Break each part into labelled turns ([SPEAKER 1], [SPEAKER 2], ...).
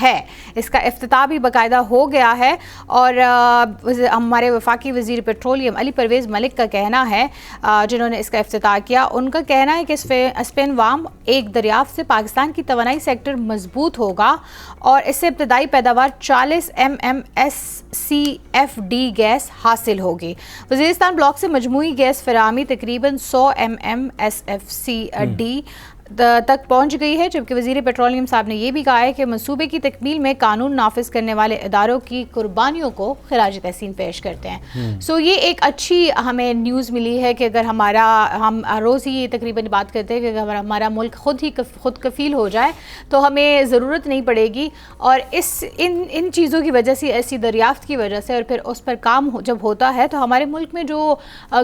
[SPEAKER 1] ہے. اس کا افتتاح بھی باقاعدہ ہو گیا ہے اور ہمارے وفاقی وزیر پیٹرولیم علی پرویز ملک کا کہنا ہے جنہوں نے اس کا افتتاح کیا, ان کا کہنا ہے کہ اسپین وام ایک دریافت سے پاکستان کی توانائی سیکٹر مضبوط ہوگا اور اس سے ابتدائی پیداوار 40 MMSCFD گیس حاصل ہوگی. وزیرستان بلاک سے مجموعی گیس فراہمی تقریباً 100 MMSFCD تک پہنچ گئی ہے, جبکہ وزیر پیٹرولیم صاحب نے یہ بھی کہا ہے کہ منصوبے کی تکمیل میں قانون نافذ کرنے والے اداروں کی قربانیوں کو خراج تحسین پیش کرتے ہیں. سو یہ ایک اچھی ہمیں نیوز ملی ہے کہ اگر ہم روز ہی یہ تقریباً بات کرتے ہیں کہ اگر ہمارا ملک خود کفیل ہو جائے تو ہمیں ضرورت نہیں پڑے گی, اور ان چیزوں کی وجہ سے, ایسی دریافت کی وجہ سے اور پھر اس پر کام جب ہوتا ہے تو ہمارے ملک میں جو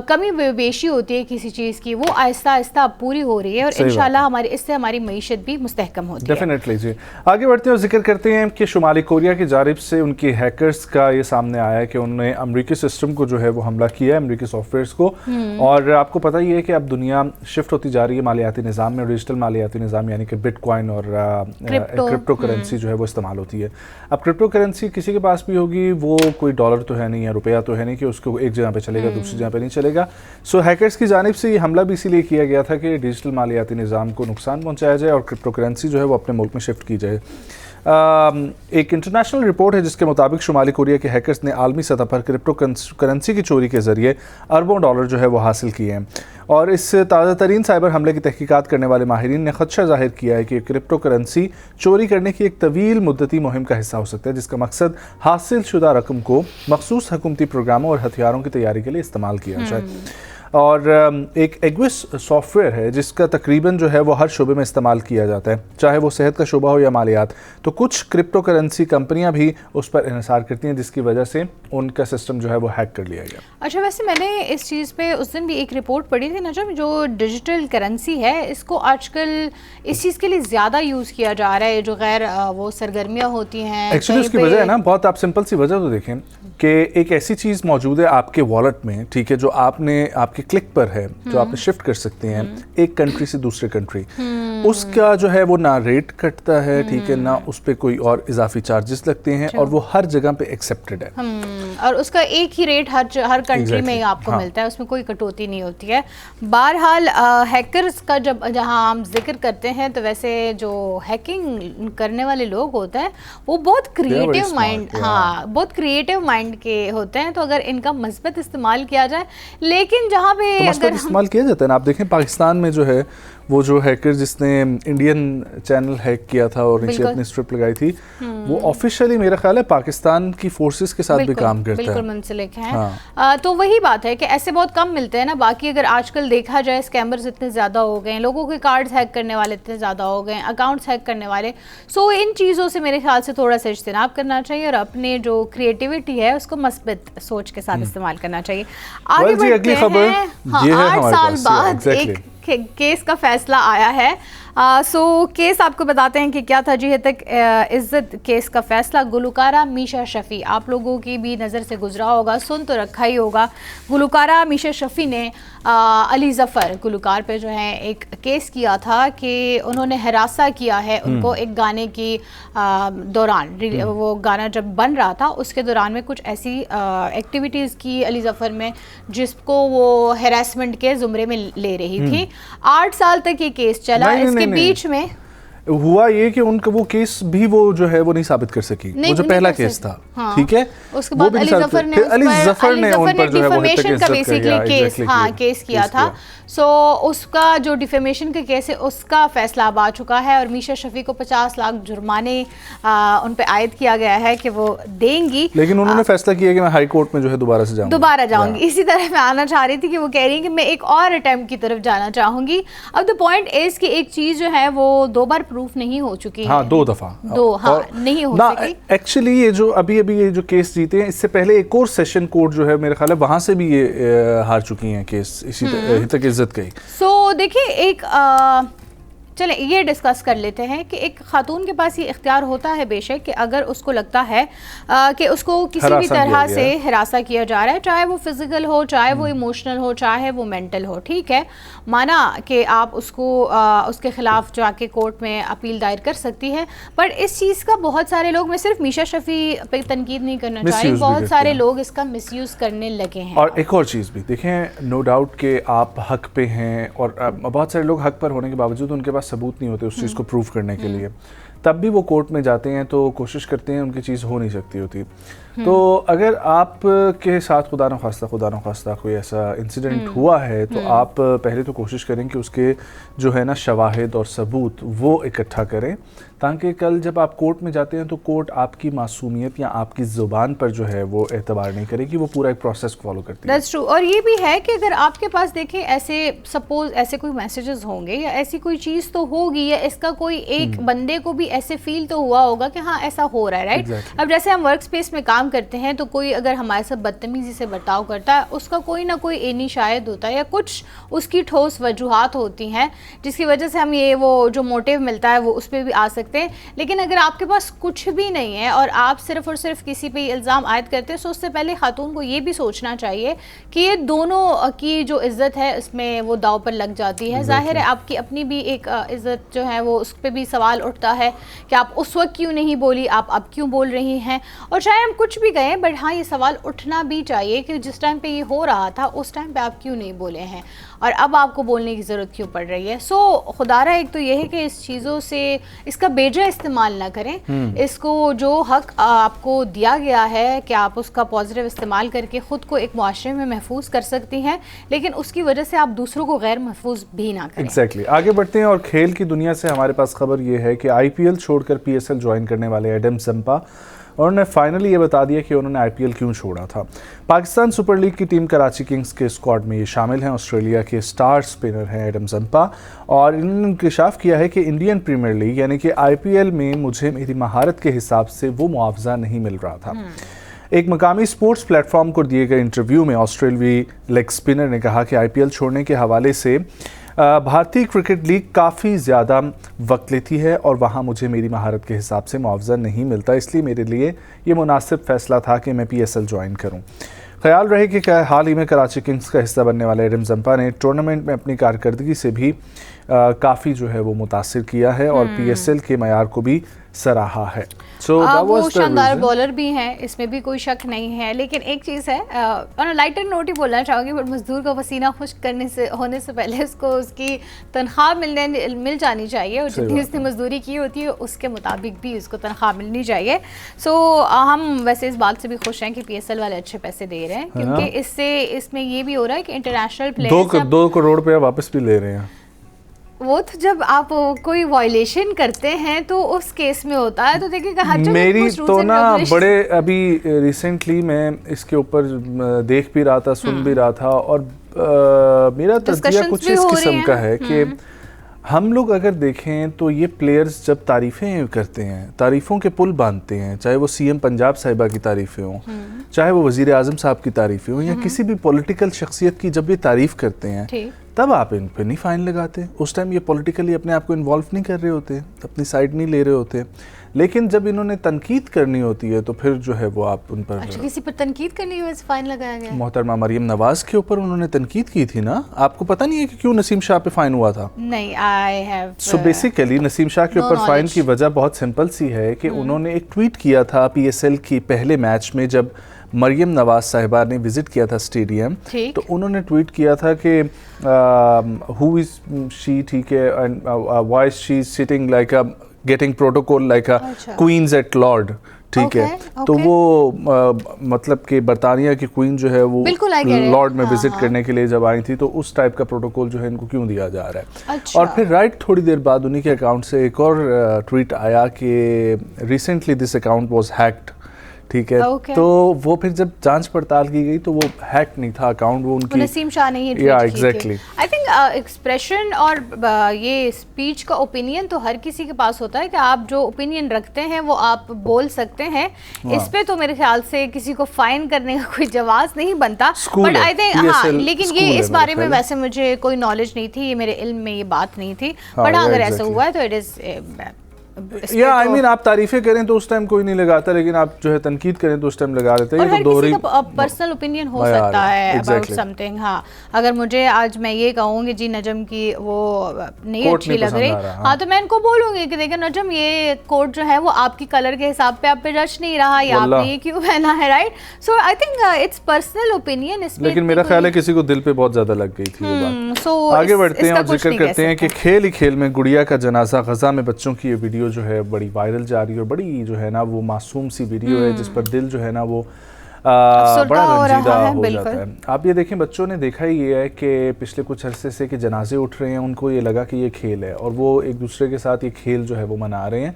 [SPEAKER 1] کمی بیشی ہوتی ہے کسی چیز کی وہ آہستہ آہستہ پوری ہو رہی ہے, اور انشاءاللہ اس سے ہماری معیشت بھی مستحکم ہوتی ہے.
[SPEAKER 2] ڈیفینیٹلی جی. آگے بڑھتے ہیں اور ذکر کرتے ہیں کہ شمالی کوریا کی جانب سے ان کی ہیکرز کا یہ سامنے آیا ہے کہ انہوں نے امریکی سسٹم کو جو ہے وہ حملہ کیا ہے, امریکی سافٹ ویئرز کو, اور آپ کو پتہ ہی ہے کہ اب دنیا شفٹ ہوتی جا رہی ہے مالیاتی نظام میں, ڈیجیٹل مالیاتی نظام, یعنی کہ بٹ کوائن اور کرپٹو کرنسی جو ہے وہ استعمال ہوتی ہے. اب کرپٹو کرنسی کسی کے پاس بھی ہوگی, وہ کوئی ڈالر تو ہے نہیں یا روپیہ تو ہے نہیں کہ اس کو ایک جگہ پہ چلے گا دوسری جگہ پہ نہیں چلے گا. سو ہیکرز کی جانب سے یہ حملہ بھی اسی لیے کیا گیا تھا کہ ڈیجیٹل مالیاتی نظام کو نقصان پہنچایا جائے اور کرپٹو کرنسی جو ہے وہ اپنے ملک میں شفٹ کی جائے. ایک انٹرنیشنل رپورٹ ہے جس کے مطابق شمالی کوریا کے ہیکرز نے عالمی سطح پر کرپٹو کرنسی کی چوری کے ذریعے اربوں ڈالر جو ہے وہ حاصل کیے ہیں, اور اس تازہ ترین سائبر حملے کی تحقیقات کرنے والے ماہرین نے خدشہ ظاہر کیا ہے کہ کرپٹو کرنسی چوری کرنے کی ایک طویل مدتی مہم کا حصہ ہو سکتا ہے جس کا مقصد حاصل شدہ رقم کو مخصوص حکومتی پروگراموں اور ہتھیاروں کی تیاری کے لیے استعمال کیا جائے. اور ایک ایگوس سافٹ ویئر ہے جس کا تقریباً جو ہے وہ ہر شعبے میں استعمال کیا جاتا ہے, چاہے وہ صحت کا شعبہ ہو یا مالیات. تو کچھ کرپٹو کرنسی کمپنیاں بھی اس پر انحصار کرتی ہیں جس کی وجہ سے ان کا سسٹم جو ہے وہ ہیک کر لیا گیا.
[SPEAKER 1] اچھا, ویسے میں نے اس چیز پہ اس دن بھی ایک رپورٹ پڑھی تھی نجم, جو ڈیجیٹل کرنسی ہے اس کو آج کل اس چیز کے لیے زیادہ یوز کیا جا رہا ہے, جو غیر وہ سرگرمیاں ہوتی ہیں.
[SPEAKER 2] ایکچولی اس کی وجہ ہے نا بہت, آپ سمپل سی وجہ تو دیکھیں کہ ایک ایسی چیز موجود ہے آپ کے والٹ میں, ٹھیک ہے, جو آپ کے کلک پر ہے, جو آپ شفٹ کر سکتے ہیں ایک کنٹری سے دوسرے کنٹری. اس کا جو ہے وہ نہ ریٹ کٹتا ہے, ٹھیک ہے, نہ اس پہ کوئی اور اضافی چارجز لگتے ہیں, اور وہ ہر جگہ پہ ایکسیپٹڈ ہے,
[SPEAKER 1] اور اس کا ایک ہی ریٹ ہر کنٹری میں آپ کو ملتا ہے, اس میں کوئی کٹوتی نہیں ہوتی ہے. بہرحال ہیکرز کا جہاں ہم ذکر کرتے ہیں تو ویسے جو ہیکنگ کرنے والے لوگ ہوتے ہیں وہ بہت کریٹیو مائنڈ, بہت کریٹیو مائنڈ کے ہوتے ہیں, تو اگر ان کا مثبت استعمال کیا جائے, لیکن جہاں پہ
[SPEAKER 2] مثبت استعمال کیا جاتا ہے نا, آپ دیکھیں پاکستان میں جو ہے وہ جو ہیکر جس نے انڈین چینل ہیک کیا تھا اور نیچے اپنی اسٹرپ لگائی تھی, وہ آفیشلی میرا خیال ہے پاکستان کی فورسز کے ساتھ بھی کام کرتا ہے,
[SPEAKER 1] بالکل منسلک ہیں. تو وہی بات ہے کہ ایسے بہت کم ملتے ہیں نا. باقی اگر آج کل دیکھا جائے اسکیمرز اتنے زیادہ ہو گئے ہیں, لوگوں کے کارڈز ہیک کرنے والے اتنے زیادہ ہو گئے ہیں, اکاؤنٹس ہیک کرنے والے. سو ان چیزوں سے میرے خیال سے تھوڑا سا اجتناب کرنا چاہیے اور اپنے جو کریٹیوٹی ہے اس کو مثبت سوچ کے ساتھ استعمال کرنا چاہیے. آگے بڑھتے ہیں. 8 سال بعد ایک کیس کا فیصلہ آیا ہے. سو کیس آپ کو بتاتے ہیں کہ کیا تھا. جی تک عزت کیس کا فیصلہ, گلوکارہ میشا شفیع, آپ لوگوں کی بھی نظر سے گزرا ہوگا, سن تو رکھا ہی ہوگا. گلوکارہ میشا شفیع نے علی ظفر گلوکار پہ جو ہے ایک کیس کیا تھا کہ انہوں نے ہراساں کیا ہے ان کو ایک گانے کی دوران. وہ گانا جب بن رہا تھا اس کے دوران میں کچھ ایسی ایکٹیویٹیز کی علی ظفر میں جس کو وہ ہیراسمنٹ کے زمرے میں لے رہی تھی. 8 سال تک یہ کیس چلا. اس کے بیچ میں
[SPEAKER 2] ہوا یہ کہ ان کا وہ کیس بھی وہ جو ہے وہ نہیں ثابت کر سکی, وہ جو پہلا کیس تھا, ٹھیک ہے,
[SPEAKER 1] اس کے بعد علی ظفر نے ڈیفیمیشن کا بیسیکلی کیس کیا تھا. سو اس کا جو ڈیفیمیشن کا کیس ہے اس کا فیصلہ اب آ چکا ہے, اور میشا شفیع کو 50 لاکھ جرمانے ان پہ عائد کیا گیا ہے کہ وہ دیں گی.
[SPEAKER 2] لیکن انہوں نے فیصلہ کیا کہ میں ہائی کورٹ میں جو ہے دوبارہ
[SPEAKER 1] جاؤں گی. اسی طرح میں آنا چاہ رہی تھی کہ وہ کہہ رہی ہیں کہ میں ایک اور اٹیمپٹ کی طرف جانا چاہوں گی. اب دا پوائنٹ از کہ ایک چیز جو ہے وہ 2 بار پروف نہیں ہو چکی ہے,
[SPEAKER 2] 2 دفعہ
[SPEAKER 1] نہیں ہو سکی.
[SPEAKER 2] ایکچولی یہ جو ابھی یہ جو کیس جیتے ہیں, اس سے پہلے ایک اور سیشن کورٹ جو ہے میرے خیال ہے وہاں سے بھی یہ ہار چکی ہیں کیس اسی تک عزت گئی.
[SPEAKER 1] سو دیکھیں ایک چلیں یہ ڈسکس کر لیتے ہیں کہ ایک خاتون کے پاس یہ اختیار ہوتا ہے بے شک کہ اگر اس کو لگتا ہے کہ اس کو کسی بھی طرح سے ہراساں کیا جا رہا ہے, چاہے وہ فزیکل ہو, چاہے وہ ایموشنل ہو, چاہے وہ مینٹل ہو, ٹھیک ہے, مانا کہ آپ اس کو اس کے خلاف جا کے کورٹ میں اپیل دائر کر سکتی ہے, پر اس چیز کا بہت سارے لوگ, میں صرف میشا شفیع پہ تنقید نہیں کرنا چاہ رہی, بہت سارے لوگ اس کا مس یوز کرنے لگے ہیں.
[SPEAKER 2] اور ایک اور چیز بھی دیکھیں, نو ڈاؤٹ کہ آپ حق پہ ہیں, اور بہت سارے لوگ حق پر ہونے کے باوجود ان کے پاس ثبوت نہیں ہوتے اس چیز کو پروف کرنے کے لیے, تب بھی وہ کورٹ میں جاتے ہیں تو کوشش کرتے ہیں, ان کی چیز ہو نہیں سکتی ہوتی. تو اگر آپ کے ساتھ خدا نخواستہ کوئی ایسا انسیڈنٹ ہوا ہے تو آپ پہلے تو کوشش کریں کہ اس کے جو ہے نا شواہد اور ثبوت وہ اکٹھا کریں, تاکہ کل جب آپ کورٹ میں جاتے ہیں تو کورٹ آپ کی معصومیت یا آپ کی زبان پر جو ہے وہ اعتبار نہیں کرے گی, وہ پورا ایک پروسیس فالو کرتی ہے.
[SPEAKER 1] That's true. اور یہ بھی ہے کہ اگر آپ کے پاس دیکھیں ایسے سپوز ایسے کوئی میسیجز ہوں گے یا ایسی کوئی چیز تو ہوگی, یا اس کا کوئی ایک بندے کو بھی ایسے فیل تو ہوا ہوگا کہ ہاں ایسا ہو رہا ہے, رائٹ. اب جیسے ہم ورک سپیس میں کام کرتے ہیں تو کوئی اگر ہمارے ساتھ بدتمیزی سے برتاؤ کرتا ہے, اس کا کوئی نہ کوئی اینی شاید ہوتا ہے یا کچھ اس کی ٹھوس وجوہات ہوتی ہیں جس کی وجہ سے ہم یہ وہ جو موٹیو ملتا ہے وہ اس پہ بھی آ سکتے ہیں. لیکن اگر آپ کے پاس کچھ بھی نہیں ہے اور آپ صرف اور صرف کسی پہ الزام عائد کرتے ہیں, تو اس سے پہلے خاتون کو یہ بھی سوچنا چاہیے کہ یہ دونوں کی جو عزت ہے اس میں وہ داؤ پر لگ جاتی ہے. ظاہر ہے آپ کی اپنی بھی ایک عزت جو ہے وہ اس پہ بھی سوال اٹھتا ہے کہ آپ اس وقت کیوں نہیں بولی, آپ اب کیوں بول رہی ہیں, اور چاہے ہم کچھ بھی کہیں بٹ ہاں یہ سوال اٹھنا بھی چاہیے کہ جس ٹائم پہ یہ ہو رہا تھا اس ٹائم پہ آپ کیوں نہیں بولے ہیں اور اب آپ کو بولنے کی ضرورت کیوں پڑ رہی ہے. سو خدارہ ایک تو یہ ہے کہ اس چیزوں سے اس کا بیجا استعمال نہ کریں, اس کو جو حق آپ کو دیا گیا ہے کہ آپ اس کا پازیٹیو استعمال کر کے خود کو ایک معاشرے میں محفوظ کر سکتی ہیں, لیکن اس کی وجہ سے آپ دوسروں کو غیر محفوظ بھی نہ کریں.
[SPEAKER 2] ایگزیکٹلی. آگے بڑھتے ہیں اور کھیل کی دنیا سے ہمارے پاس خبر یہ ہے کہ آئی پی ایل چھوڑ کر پی ایس ایل جوائن کرنے والے ایڈم زمپا, اور انہوں نے فائنلی یہ بتا دیا کہ انہوں نے آئی پی ایل کیوں چھوڑا تھا. پاکستان سپر لیگ کی ٹیم کراچی کنگز کے اسکواڈ میں یہ شامل ہیں. آسٹریلیا کے سٹار اسپنر ہیں ایڈم زمپا, اور انہوں نے انکشاف کیا ہے کہ انڈین پریمیئر لیگ یعنی کہ آئی پی ایل میں مجھے میری مہارت کے حساب سے وہ معاوضہ نہیں مل رہا تھا. ایک مقامی سپورٹس پلیٹ فارم کو دیے گئے انٹرویو میں آسٹریلوی لیگ اسپنر نے کہا کہ آئی پی ایل چھوڑنے کے حوالے سے بھارتی کرکٹ لیگ کافی زیادہ وقت لیتی ہے اور وہاں مجھے میری مہارت کے حساب سے معاوضہ نہیں ملتا, اس لیے میرے لیے یہ مناسب فیصلہ تھا کہ میں پی ایس ایل جوائن کروں. خیال رہے کہ حال ہی میں کراچی کنگز کا حصہ بننے والے ایڈم زمپا نے ٹورنامنٹ میں اپنی کارکردگی سے بھی کافی جو ہے وہ متاثر کیا ہے اور پی ایس ایل کے معیار کو بھی سراہا ہے.
[SPEAKER 1] وہ شاندار بولر بھی ہیں, اس میں بھی کوئی شک نہیں ہے, لیکن ایک چیز ہے, اور لائٹر نوٹ ہی بولنا چاہوں گی, بٹ مزدور کا پسینہ خشک ہونے سے پہلے اس کو اس کی تنخواہ مل جانی چاہیے, اور جتنی اس نے مزدوری کی ہوتی ہے اس کے مطابق بھی اس کو تنخواہ ملنی چاہیے. سو ہم ویسے اس بات سے بھی خوش ہیں کہ پی ایس ایل والے اچھے پیسے دے رہے ہیں, کیونکہ اس میں یہ بھی ہو رہا ہے کہ انٹرنیشنل پلیئرز
[SPEAKER 2] 2 کروڑ روپے واپس بھی لے رہے ہیں.
[SPEAKER 1] وہ تو جب آپ کوئی وائلیشن کرتے ہیں تو اس کیس میں ہوتا ہے, تو دیکھیں کہ ہر جگہ
[SPEAKER 2] میری تو نا بڑے ابھی ریسنٹلی میں اس کے اوپر دیکھ بھی رہا تھا, سن بھی رہا تھا, اور میرا تجزیہ کچھ اس قسم کا ہے کہ ہم لوگ اگر دیکھیں تو یہ پلیئرز جب تعریفیں کرتے ہیں, تعریفوں کے پل باندھتے ہیں, چاہے وہ سی ایم پنجاب صاحبہ کی تعریفیں ہوں, چاہے وہ وزیر اعظم صاحب کی تعریفیں ہوں, یا کسی بھی پولیٹیکل شخصیت کی جب یہ تعریف کرتے ہیں تب آپ ان پہ نہیں فائن لگاتے. اس ٹائم یہ پولیٹیکلی اپنے آپ کو انوالو نہیں کر رہے ہوتے, اپنی سائڈ نہیں لے رہے ہوتے, لیکن جب انہوں نے تنقید کرنی ہوتی ہے تو پھر جو ہے وہ آپ ان پر
[SPEAKER 1] کسی پر تنقید کرنی ہوئی فائن لگایا گیا.
[SPEAKER 2] محترمہ مریم نواز کے اوپر انہوں نے تنقید کی تھی نا, آپ کو پتہ نہیں ہے کہ کیوں نسیم شاہ پہ فائن ہوا تھا؟
[SPEAKER 1] نہیں, آئی ہیو.
[SPEAKER 2] سو بیسیکلی نسیم شاہ کے اوپر فائن کی وجہ بہت سمپل سی ہے کہ انہوں نے ایک ٹویٹ کیا تھا پی ایس ایل کی پہلے میچ میں, جب مریم نواز صاحبہ نے وزٹ کیا تھا اسٹیڈیم, تو انہوں نے ٹویٹ کیا تھا کہ ہو از شی, ٹھیک ہے, why is she sitting like a getting protocol like a queens at lord, ٹھیک ہے. تو وہ مطلب کہ برطانیہ کی کوئین جو ہے وہ لارڈ میں وزٹ کرنے کے لیے جب آئی تھی, تو اس ٹائپ کا پروٹوکول جو ہے ان کو کیوں دیا جا رہا ہے. اور پھر رائٹ تھوڑی دیر بعد انہی کے اکاؤنٹ سے ایک اور ٹویٹ آیا کہ ریسنٹلی دس اکاؤنٹ واز ہیکڈ, ٹھیک ہے. تو وہ پھر جب جانچ پڑتال کی گئی تو وہ ہیک نہیں تھا اکاؤنٹ, وہ ان کی
[SPEAKER 1] نسیم شاہ نے ہی
[SPEAKER 2] ایگزیکٹلی.
[SPEAKER 1] آئی تھنک ایکسپریشن اور یہ اسپیچ کا اوپینین تو ہر کسی کے پاس ہوتا ہے کہ آپ جو اوپینین رکھتے ہیں وہ آپ بول سکتے ہیں. اس پہ تو میرے خیال سے کسی کو فائن کرنے کا کوئی جواز نہیں بنتا. بٹ آئی تھنک ہاں, لیکن یہ اس بارے میں ویسے مجھے کوئی نالج نہیں تھی, یہ میرے علم میں یہ بات نہیں تھی. بٹ اگر ایسا ہوا ہے تو اٹ از
[SPEAKER 2] یا آئی مین آپ تعریفیں کریں تو اس ٹائم کوئی نہیں لگاتا, لیکن آپ جو ہے تنقید کریں تو اس ٹائم لگا دیتے ہیں.
[SPEAKER 1] ہر کسی کا پرسنل اوپینین ہو سکتا ہے اباؤٹ سم تھنگ. ہاں, اگر مجھے آج میں یہ کہوں گی جی نجم کی وہ نہیں اچھی لگ رہی, ہاں تو میں ان کو بولوں گی کہ دیکھیں نجم یہ کوٹ جو ہے وہ آپ کی کلر کے حساب پہ آپ پہ جج نہیں رہا, یا آپ نے یہ کیوں پہنا ہے, right. So I think it's personal opinion.
[SPEAKER 2] لیکن میرا خیال ہے کسی کو دل پہ بہت زیادہ لگ گئی تھی یہ بات. آگے بڑھتے ہیں اور ذکر کرتے ہیں کہ کھیل ہی کھیل میں گڑیا کا جنازہ غزہ میں بچوں کی یہ ویڈیو جو ہے بڑی وائرل جا رہی ہے, اور بڑی جو ہے نا وہ معصوم سی ویڈیو ہے جس پر دل جو ہے نا وہ بڑا رنجیدہ ہو جاتا ہے. آپ یہ دیکھیں بچوں نے دیکھا ہی یہ ہے کہ پچھلے کچھ عرصے سے کہ جنازے اٹھ رہے ہیں, ان کو یہ لگا کہ یہ کھیل ہے, اور وہ ایک دوسرے کے ساتھ یہ کھیل جو ہے وہ منا رہے ہیں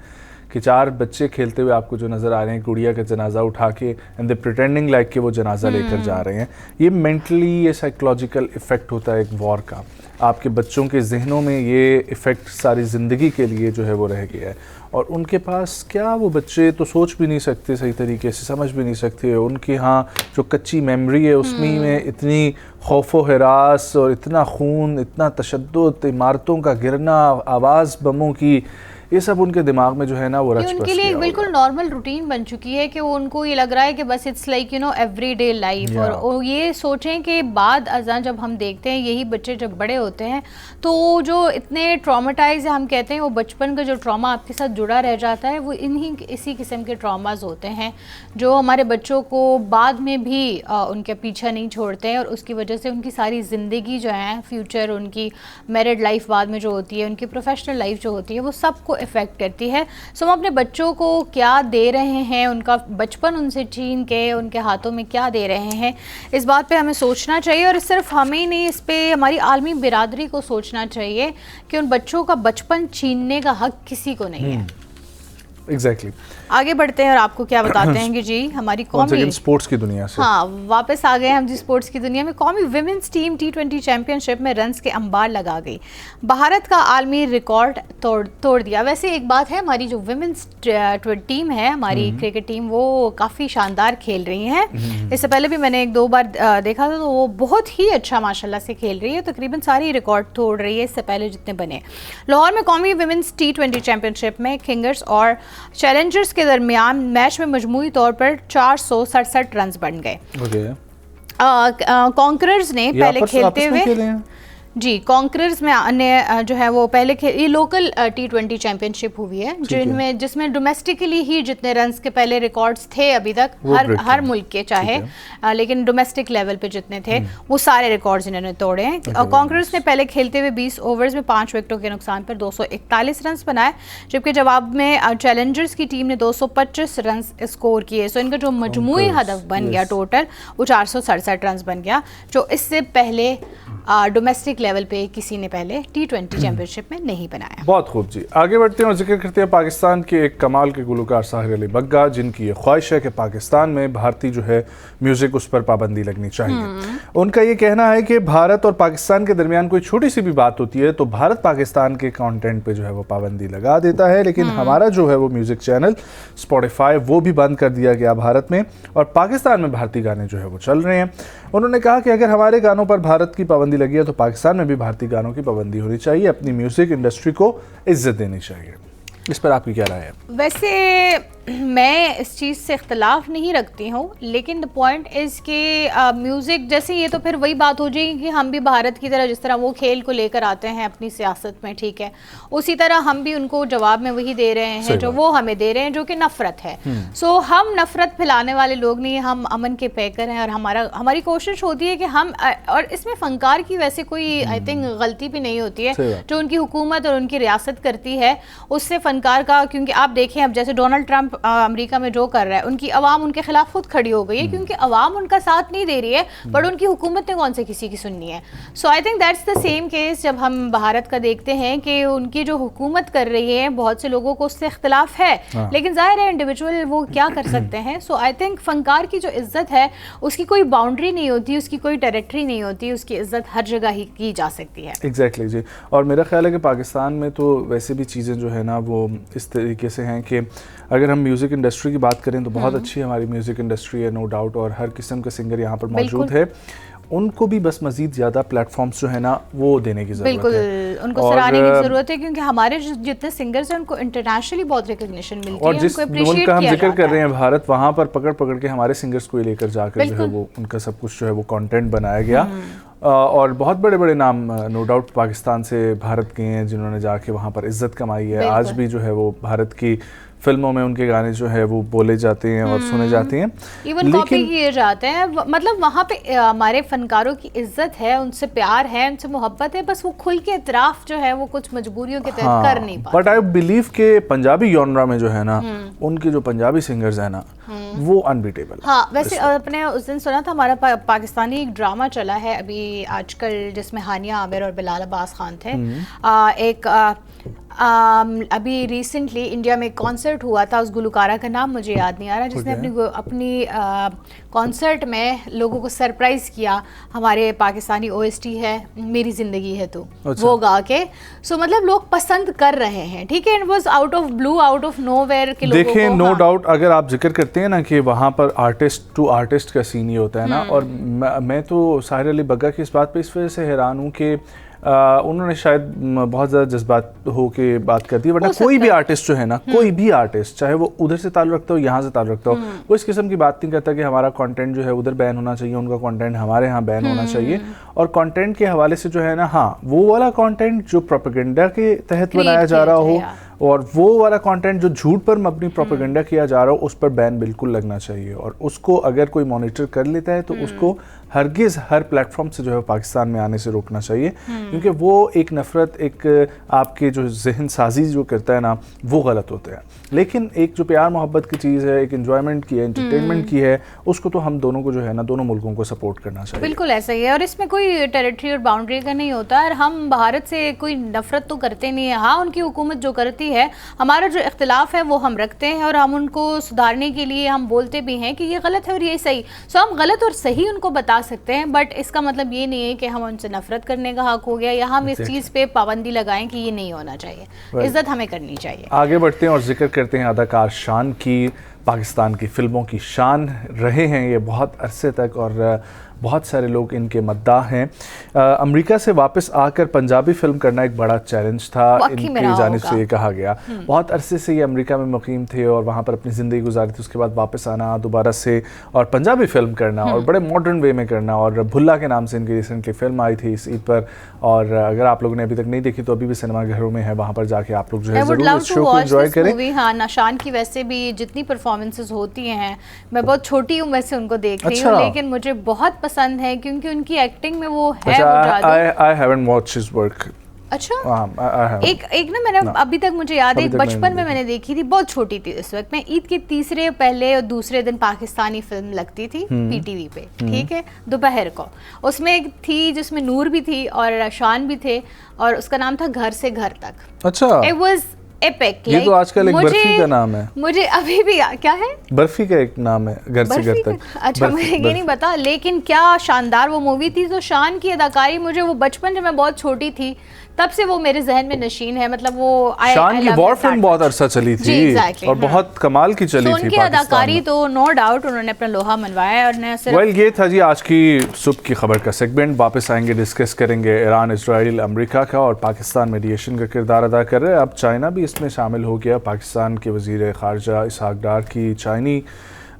[SPEAKER 2] کہ 4 بچے کھیلتے ہوئے آپ کو جو نظر آ رہے ہیں گڑیا کا جنازہ اٹھا کے, اینڈ دے پریٹینڈنگ لائک کہ وہ جنازہ لے کر جا رہے ہیں. یہ مینٹلی یہ سائیکولوجیکل ایفیکٹ ہوتا ہے ایک وار کا. آپ کے بچوں کے ذہنوں میں یہ ایفیکٹ ساری زندگی کے لیے جو ہے وہ رہ گیا ہے, اور ان کے پاس کیا وہ بچے تو سوچ بھی نہیں سکتے صحیح طریقے سے, سمجھ بھی نہیں سکتے. ان کے ہاں جو کچی میموری ہے اس میں اتنی خوف و ہراس اور اتنا خون, اتنا تشدد, عمارتوں کا گرنا, آواز بموں کی, یہ سب ان کے دماغ میں جو ہے نا وہ رچ بس گیا.
[SPEAKER 1] ان کے لیے بالکل نارمل روٹین بن چکی ہے کہ ان کو یہ لگ رہا ہے کہ بس it's like you know every day life. اور یہ سوچیں کہ بعد ازاں جب ہم دیکھتے ہیں یہی بچے جب بڑے ہوتے ہیں تو جو اتنے ٹراماٹائز ہم کہتے ہیں, وہ بچپن کا جو ٹراما آپ کے ساتھ جڑا رہ جاتا ہے, وہ اسی قسم کے ٹراماز ہوتے ہیں جو ہمارے بچوں کو بعد میں بھی ان کے پیچھا نہیں چھوڑتے ہیں, اور اس کی وجہ سے ان کی ساری زندگی جو ہے, فیوچر, ان کی میرڈ لائف بعد میں جو ہوتی ہے, ان کی پروفیشنل لائف جو ہوتی ہے, وہ سب کو افیکٹ کرتی ہے. سو ہم اپنے بچوں کو کیا دے رہے ہیں, ان کا بچپن ان سے چھین کے ان کے ہاتھوں میں کیا دے رہے ہیں, اس بات پہ ہمیں سوچنا چاہیے. اور صرف ہمیں نہیں, اس پہ ہماری عالمی برادری کو سوچنا چاہیے کہ ان بچوں کا بچپن چھیننے کا حق کسی کو نہیں ہے.
[SPEAKER 2] ایگزیکٹلی.
[SPEAKER 1] آگے بڑھتے ہیں اور آپ کو کیا بتاتے ہیں کہ جی ہماری قومی
[SPEAKER 2] اسپورٹس کی دنیا سے,
[SPEAKER 1] ہاں واپس آ گئے ہم جی اسپورٹس کی دنیا میں. قومی ویمنس ٹیم T20 چیمپئن شپ میں رنز کے انبار لگا گئی, بھارت کا عالمی ریکارڈ توڑ دیا. ویسے ایک بات ہے, ہماری جو ویمنس ٹیم ہے, ہماری کرکٹ ٹیم, وہ کافی شاندار کھیل رہی ہیں. اس سے پہلے بھی میں نے 1-2 بار دیکھا تھا, تو وہ بہت ہی اچھا ماشاء اللہ سے کھیل رہی ہے. تقریباً ساری ریکارڈ توڑ رہی ہے اس سے پہلے جتنے بنے. لاہور میں قومی ویمنس T20 چیمپئن شپ میں کنگرز اور چیلنجرز کے درمیان میچ میں مجموعی طور پر 467 رنز بن گئے. کانکررز نے پہلے کھیلتے ہوئے جی کانکررز میں جو ہے وہ پہلے یہ لوکل T20 چیمپئن شپ ہوئی ہے جس میں ڈومیسٹکلی ہی جتنے رنز کے پہلے ریکارڈز تھے ابھی تک ہر ملک کے چاہے, لیکن ڈومیسٹک لیول پہ جتنے تھے وہ سارے ریکارڈز انہوں نے توڑے ہیں. کانکررز نے پہلے کھیلتے ہوئے 20 اوورز میں 5 وکٹوں کے نقصان پر 241 رنز بنائے, جبکہ جواب میں چیلنجرز کی ٹیم نے 225 رنز اسکور کیے. سو ان کا جو مجموعی ہدف بن گیا ٹوٹل وہ 467 رنز بن گیا, جو اس سے پہلے ڈومیسٹک لیول پہ کسی نے پہلے T20 چیمپئن شپ میں نہیں بنایا.
[SPEAKER 2] بہت خوب جی. آگے بڑھتے ہیں اور ذکر کرتے ہیں پاکستان کے ایک کمال کے گلوکار ساحر علی بگا, جن کی یہ خواہش ہے کہ پاکستان میں بھارتی جو ہے میوزک, اس پر پابندی لگنی چاہیے. ان کا یہ کہنا ہے کہ بھارت اور پاکستان کے درمیان کوئی چھوٹی سی بھی بات ہوتی ہے تو بھارت پاکستان کے کانٹینٹ پہ جو ہے وہ پابندی لگا دیتا ہے, لیکن ہمارا جو ہے وہ میوزک چینل اسپوٹیفائی وہ بھی بند کر دیا گیا بھارت میں, اور پاکستان میں بھارتی گانے جو ہے وہ چل رہے ہیں. انہوں نے کہا کہ اگر ہمارے گانوں پر بھارت کی پابندی لگی ہے تو پاکستان میں بھی بھارتی گانوں کی پابندی ہونی چاہیے. اپنی میوزک انڈسٹری کو عزت دینی چاہیے. اس پر آپ کی کیا رائے ہے؟
[SPEAKER 1] ویسے میں اس چیز سے اختلاف نہیں رکھتی ہوں, لیکن دا پوائنٹ از کہ میوزک جیسے یہ تو پھر وہی بات ہو جائے گی کہ ہم بھی بھارت کی طرح جس طرح وہ کھیل کو لے کر آتے ہیں اپنی سیاست میں, ٹھیک ہے, اسی طرح ہم بھی ان کو جواب میں وہی دے رہے ہیں جو وہ ہمیں دے رہے ہیں, جو کہ نفرت ہے. سو ہم نفرت پھیلانے والے لوگ نہیں, ہم امن کے پیکر ہیں, اور ہماری کوشش ہوتی ہے کہ ہم, اور اس میں فنکار کی ویسے کوئی آئی تھنک غلطی بھی نہیں ہوتی ہے, جو ان کی حکومت اور ان کی ریاست کرتی ہے اس سے فنکار کا, کیونکہ آپ دیکھیں اب جیسے ڈونلڈ ٹرمپ امریکہ میں جو کر رہا ہے ان کی عوام ان کے خلاف خود کھڑی ہو گئی ہے, کیونکہ عوام ان کا ساتھ نہیں دے رہی ہے, بٹ ان کی حکومت نے کون سے کسی کی سننی ہے. So I think that's the same case جب ہم بھارت کا دیکھتے ہیں کہ ان کی جو حکومت کر رہی ہے بہت سے لوگوں کو اس سے اختلاف ہے, لیکن ظاہر ہے انڈیویجول وہ کیا کر سکتے ہیں. سو آئی تھنک فنکار کی جو عزت ہے اس کی کوئی باؤنڈری نہیں ہوتی, اس کی کوئی ٹیریٹری نہیں ہوتی, اس کی عزت ہر جگہ ہی کی جا سکتی ہے.
[SPEAKER 2] ایگزیکٹلی جی. اور میرا خیال ہے کہ پاکستان میں تو ویسے بھی چیزیں جو ہے نا وہ اس طریقے سے ہیں کہ اگر ہم میوزک انڈسٹری کی بات کریں تو بہت اچھی ہماری میوزک انڈسٹری ہے, نو ڈاؤٹ, اور ہر قسم کا سنگر یہاں پر موجود ہے. ان کو بھی بس مزید زیادہ پلیٹ فارمز جو ہے نا وہ دینے کی ضرورت ہے.
[SPEAKER 1] بالکل ان کو سراہنے کی ضرورت ہے, کیونکہ ہمارے جتنے سنگرز ہیں ان کو انٹرنیشنلی بہت ریکگنیشن ملتی ہے,
[SPEAKER 2] اور جس ملک کا ہم ذکر کر رہے ہیں بھارت, وہاں پر پکڑ پکڑ کے ہمارے سنگرز کو لے کر جا کر جو ہے وہ ان کا سب کچھ جو ہے وہ کانٹینٹ بنایا گیا. اور بہت بڑے بڑے نام نو ڈاؤٹ پاکستان سے بھارت گئے ہیں جنہوں نے جا کے وہاں پر عزت کمائی ہے. آج بھی جو ہے وہ بھارت کی فلموں میں ان کے گانے جو ہے وہ بولے جاتے ہیں اور سنے جاتے ہیں,
[SPEAKER 1] ایون کاپی کیے جاتے ہیں. مطلب وہاں پہ ہمارے فنکاروں کی عزت ہے, ان سے پیار ہے, ان سے محبت ہے, بس وہ کھل کے اعتراف جو ہے وہ کچھ مجبوریوں کے تحت کر نہیں پاتے.
[SPEAKER 2] بٹ آئی بلیو کہ پنجابی یونرا میں جو ہے نا ان کے جو پنجابی سنگرز ہیں نا وہ انبیٹیبل.
[SPEAKER 1] ہاں ویسے آپ نے اس دن سنا تھا ہمارا پاکستانی ایک ڈرامہ چلا ہے ابھی آج کل جس میں ہانیہ عامر اور بلال عباس خان تھے. ایک ابھی ریسنٹلی انڈیا میں ایک کانسرٹ ہوا تھا, اس گلوکارہ کا نام مجھے یاد نہیں آ رہا, جس نے اپنی کانسرٹ میں لوگوں کو سرپرائز کیا. ہمارے پاکستانی او ایس ٹی ہے میری زندگی ہے تو, وہ گا کے. سو مطلب لوگ پسند کر رہے ہیں, ٹھیک ہے, it was out of blue, out of nowhere کے لوگوں کو.
[SPEAKER 2] دیکھیں نو ڈاؤٹ اگر آپ ذکر کرتے ہیں نا کہ وہاں پر آرٹسٹ ٹو آرٹسٹ کا سین ہی ہوتا ہے نا, اور میں تو ساحر علی بگا کی اس بات پہ اس وجہ سے حیران ہوں کہ انہوں نے شاید بہت زیادہ جذبات ہو کے بات کر دی, ورنہ کوئی بھی آرٹسٹ جو ہے نا, کوئی بھی آرٹسٹ چاہے وہ ادھر سے تعلق رکھتا ہو یہاں سے تعلق رکھتا ہو, وہ اس قسم کی بات نہیں کرتا کہ ہمارا کانٹینٹ جو ہے ادھر بین ہونا چاہیے, ان کا کانٹینٹ ہمارے ہاں بین ہونا چاہیے. اور کانٹینٹ کے حوالے سے جو ہے نا, ہاں وہ والا کانٹینٹ جو پروپیگنڈا کے تحت بنایا جا رہا ہو اور وہ والا کانٹینٹ جو جھوٹ پر مبنی پروپیگنڈا کیا جا رہا ہو اس پر بین بالکل لگنا چاہیے. اور اس کو اگر کوئی مانیٹر کر لیتا ہے تو اس کو ہرگز ہر پلیٹ فارم سے جو ہے پاکستان میں آنے سے روکنا چاہیے, کیونکہ وہ ایک نفرت, ایک آپ کے جو ذہن سازی جو کرتا ہے نا وہ غلط ہوتا ہے. لیکن ایک جو پیار محبت کی چیز ہے, ایک انجوائمنٹ کی ہے, انٹرٹینمنٹ کی ہے, اس کو تو ہم دونوں کو جو ہے نا دونوں ملکوں کو سپورٹ کرنا چاہیے.
[SPEAKER 1] بالکل ایسا ہی ہے, اور اس میں کوئی ٹیریٹری اور باؤنڈری کا نہیں ہوتا, اور ہم بھارت سے کوئی نفرت تو کرتے نہیں ہیں. ہاں ان کی حکومت جو کرتی ہے, ہمارا جو اختلاف ہے وہ ہم رکھتے ہیں, اور ہم ان کو سدھارنے کے لیے ہم بولتے بھی ہیں کہ یہ غلط ہے اور یہ صحیح. سو ہم غلط اور صحیح ان کو بتا سکتے ہیں, بٹ اس کا مطلب یہ نہیں ہے کہ ہم ان سے نفرت کرنے کا حق ہو گیا, یا ہم اس چیز پہ پابندی لگائیں کہ یہ نہیں ہونا چاہیے. عزت ہمیں کرنی چاہیے.
[SPEAKER 2] آگے بڑھتے ہیں اور ذکر کرتے ہیں اداکار شان کی. پاکستان کی فلموں کی شان رہے ہیں یہ بہت عرصے تک, اور بہت سارے لوگ ان کے مداح ہیں. امریکہ سے واپس آ کر پنجابی فلم کرنا ایک بڑا چیلنج تھا, ان کی جانب سے یہ کہا گیا. بہت عرصے سے یہ امریکہ میں مقیم تھے اور وہاں پر اپنی زندگی گزاری تھی, اس کے بعد واپس آنا دوبارہ سے اور پنجابی فلم کرنا, اور بڑے ماڈرن وے میں کرنا. اور بھلا کے نام سے ان کی ریسنٹلی فلم آئی تھی اس عید پر, اور اگر آپ لوگوں نے ابھی تک نہیں دیکھی تو ابھی بھی سنیما گھروں میں ہے, وہاں پر جا کے آپ لوگ جو ہے ضرور اس شو کو انجوائے کریں.
[SPEAKER 1] ہاں نشان کی ویسے بھی جتنی پرفارمنسز ہوتی ہیں, میں بہت چھوٹی عمر سے ان کو دیکھ رہی ہوں, لیکن مجھے بہت پسند ہے کیونکہ ان کی ایکٹنگ میں وہ ہے.
[SPEAKER 2] I haven't watched his work.
[SPEAKER 1] اچھا ایک نا میں نے ابھی تک مجھے یاد ہے بچپن میں نے دیکھی تھی, بہت چھوٹی تھی اس وقت میں. عید کے تیسرے پہلے اور دوسرے دن پاکستانی فلم لگتی تھی پی ٹی وی پہ, ٹھیک ہے, دوپہر کو. اس میں ایک تھی جس میں نور بھی تھی اور شان بھی تھے, اور اس کا نام تھا گھر سے گھر تک.
[SPEAKER 2] اچھا,
[SPEAKER 1] it was epic.
[SPEAKER 2] یہ تو آج کل ایک برفی کا نام ہے.
[SPEAKER 1] مجھے ابھی بھی کیا ہے,
[SPEAKER 2] برفی کا ایک نام ہے گھر سے گھر تک.
[SPEAKER 1] اچھا مجھے یہ نہیں پتا, لیکن کیا شاندار وہ مووی تھی. تو شان کی اداکاری مجھے وہ بچپن جب میں بہت چھوٹی تھی تب سے وہ میرے ذہن میں نشین ہے. مطلب وہ
[SPEAKER 2] شان کی وار فلم بہت عرصہ چلی تھی اور بہت کمال کی چلی تھی.
[SPEAKER 1] ان کی اداکاری تو نو ڈاؤٹ انہوں نے اپنا لوہا منوایا ہے. اور
[SPEAKER 2] ویل یہ تھا جی آج کی صبح کی خبر کا سیگمنٹ. واپس آئیں گے, ڈسکس کریں گے ایران, اسرائیل, امریکہ کا, اور پاکستان میڈیشن کا کردار ادا کر رہے ہیں. اب چائنا بھی اس میں شامل ہو گیا. پاکستان کے وزیر خارجہ اسحاق ڈار کی چائنی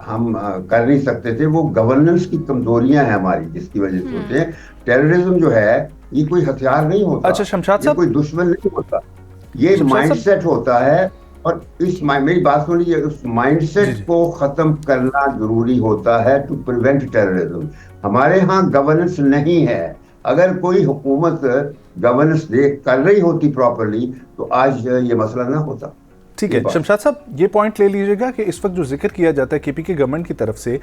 [SPEAKER 3] ہم کر نہیں سکتے تھے. وہ گورننس کی کمزوریاں ہیں ہماری جس کی وجہ سے ہوتے ہیں. ٹیررزم جو ہے یہ کوئی ہتھیار نہیں ہوتا.
[SPEAKER 2] اچھا شمشاد
[SPEAKER 3] یہ
[SPEAKER 2] صاحب,
[SPEAKER 3] کوئی دشمن نہیں ہوتا, یہ مائنڈ سیٹ ہوتا ہے. اور اس میری بات سن لیجیے, اس مائنڈ سیٹ کو ختم کرنا ضروری ہوتا ہے ٹو پریونٹ ٹیررزم. ہمارے ہاں گورننس نہیں ہے. اگر کوئی حکومت گورننس کر رہی ہوتی پراپرلی تو آج یہ مسئلہ نہ ہوتا.
[SPEAKER 2] ٹھیک ہے شمشاد صاحب, یہ پوائنٹ لے لیجئے گا کہ اس وقت جو ذکر کیا جاتا ہے کے پی کے گورنمنٹ کی طرف سے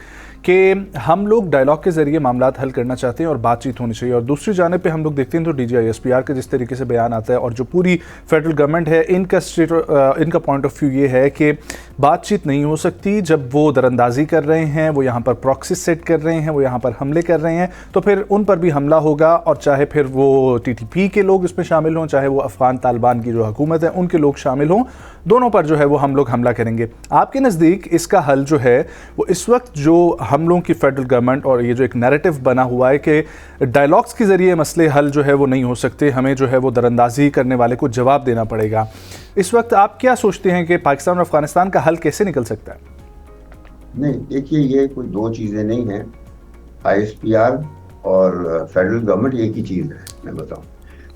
[SPEAKER 2] کہ ہم لوگ ڈائلاگ کے ذریعے معاملات حل کرنا چاہتے ہیں اور بات چیت ہونی چاہیے, اور دوسری جانب پہ ہم لوگ دیکھتے ہیں تو D G I S P R کا جس طریقے سے بیان آتا ہے اور جو پوری فیڈرل گورنمنٹ ہے ان کا پوائنٹ آف ویو یہ ہے کہ بات چیت نہیں ہو سکتی. جب وہ دراندازی کر رہے ہیں, وہ یہاں پر پراکسی سیٹ کر رہے ہیں, وہ یہاں پر حملے کر رہے ہیں, تو پھر ان پر بھی حملہ ہوگا, اور چاہے پھر وہ ٹی ٹی پی کے لوگ اس میں شامل ہوں, چاہے وہ افغان طالبان کی جو حکومت ہے ان کے لوگ شامل ہوں, دونوں پر جو ہے وہ ہم لوگ حملہ کریں گے. آپ کے نزدیک اس کا حل جو ہے وہ اس وقت جو حملوں کی فیڈرل گورنمنٹ اور یہ جو ایک نیریٹو بنا ہوا ہے کہ ڈائلاگز کے ذریعے مسئلے حل جو ہے وہ نہیں ہو سکتے, ہمیں جو ہے وہ دراندازی کرنے والے کو جواب دینا پڑے گا, اس وقت آپ کیا سوچتے ہیں کہ پاکستان اور افغانستان کا حل کیسے نکل سکتا ہے؟
[SPEAKER 3] نہیں دیکھیے, یہ کوئی دو چیزیں نہیں ہیں. آئی ایس پی آر اور فیڈرل گورنمنٹ ایک ہی چیز ہے. میں بتاؤں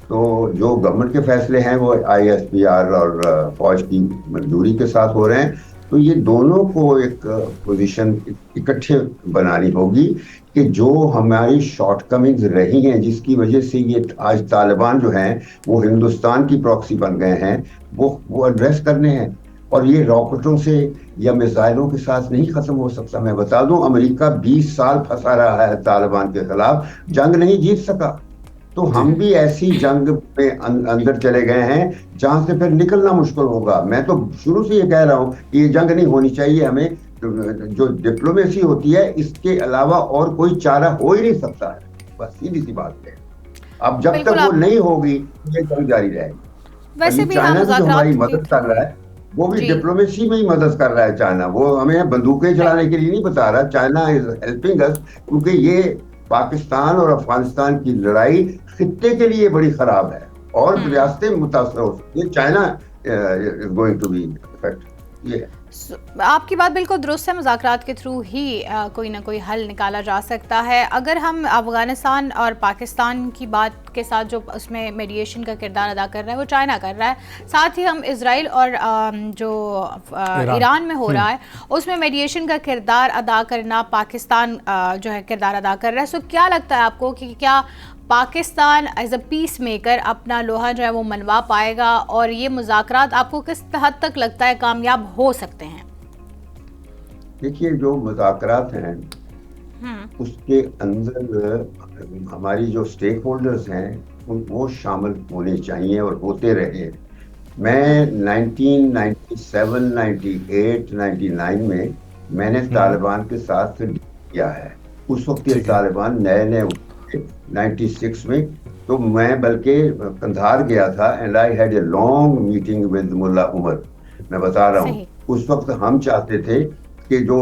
[SPEAKER 3] تو جو گورنمنٹ کے فیصلے ہیں وہ آئی ایس پی آر اور فوج کی منظوری کے ساتھ ہو رہے ہیں, تو یہ دونوں کو ایک پوزیشن اکٹھے بنانی ہوگی کہ جو ہماری شارٹ کمنگز رہی ہیں جس کی وجہ سے یہ آج طالبان جو ہیں وہ ہندوستان کی پراکسی بن گئے ہیں, وہ ایڈریس کرنے ہیں. اور یہ راکٹوں سے یا میزائلوں کے ساتھ نہیں ختم ہو سکتا. میں بتا دوں امریکہ 20 سال پھنسا رہا ہے طالبان کے خلاف, جنگ نہیں جیت سکا. تو ہم بھی ایسی جنگ میں اندر چلے گئے ہیں جہاں سے پھر نکلنا مشکل ہوگا. میں تو شروع سے یہ کہہ رہا ہوں کہ یہ جنگ نہیں ہونی چاہیے. ہمیں جو ڈپلومیسی ہوتی ہے اس کے علاوہ اور کوئی چارہ ہو ہی نہیں سکتا ہے. بس سیدھی سی بات ہے. اب جب تک وہ نہیں ہوگی یہ جنگ جاری رہے گی.
[SPEAKER 1] ویسے بھی
[SPEAKER 3] چائنا جو ہماری مدد کر رہا ہے وہ بھی ڈپلومیسی میں ہی مدد کر رہا ہے. چائنا وہ ہمیں بندوقیں چلانے کے لیے نہیں بتا رہا. چائنا از ہیلپنگ اس, کیونکہ یہ پاکستان اور افغانستان کی لڑائی خطے کے لیے بڑی خراب ہے اور ریاستیں متاثر ہو سکتی ہیں. China is going to be affect. یہ ہے
[SPEAKER 1] آپ کی بات بالکل درست ہے. مذاکرات کے تھرو ہی کوئی نہ کوئی حل نکالا جا سکتا ہے. اگر ہم افغانستان اور پاکستان کی بات کے ساتھ جو اس میں میڈیشن کا کردار ادا کر رہا ہے وہ چائنا کر رہا ہے, ساتھ ہی ہم اسرائیل اور جو ایران میں ہو رہا ہے اس میں میڈیشن کا کردار ادا کرنا پاکستان جو ہے کردار ادا کر رہا ہے. سو کیا لگتا ہے آپ کو کہ کیا Pakistan as a peacemaker اپنا لوہا جو ہے وہ منوا پائے گا, اور یہ مذاکرات آپ کو کس حد تک لگتا ہے کامیاب ہو سکتے ہیں؟
[SPEAKER 3] دیکھیے جو مذاکرات ہیں اس کے اندر ہماری جو سٹیک ہولڈرز ہیں وہ شامل ہونے چاہیے اور ہوتے رہے. میں 1997, 98, 99 میں نے طالبان کے ساتھ کیا ہے. اس وقت یہ طالبان نئے 96 میں, تو میں بلکہ قندھار گیا تھا and I had a long meeting with ملا عمر. میں بتا رہا ہوں اس وقت ہم چاہتے تھے کہ جو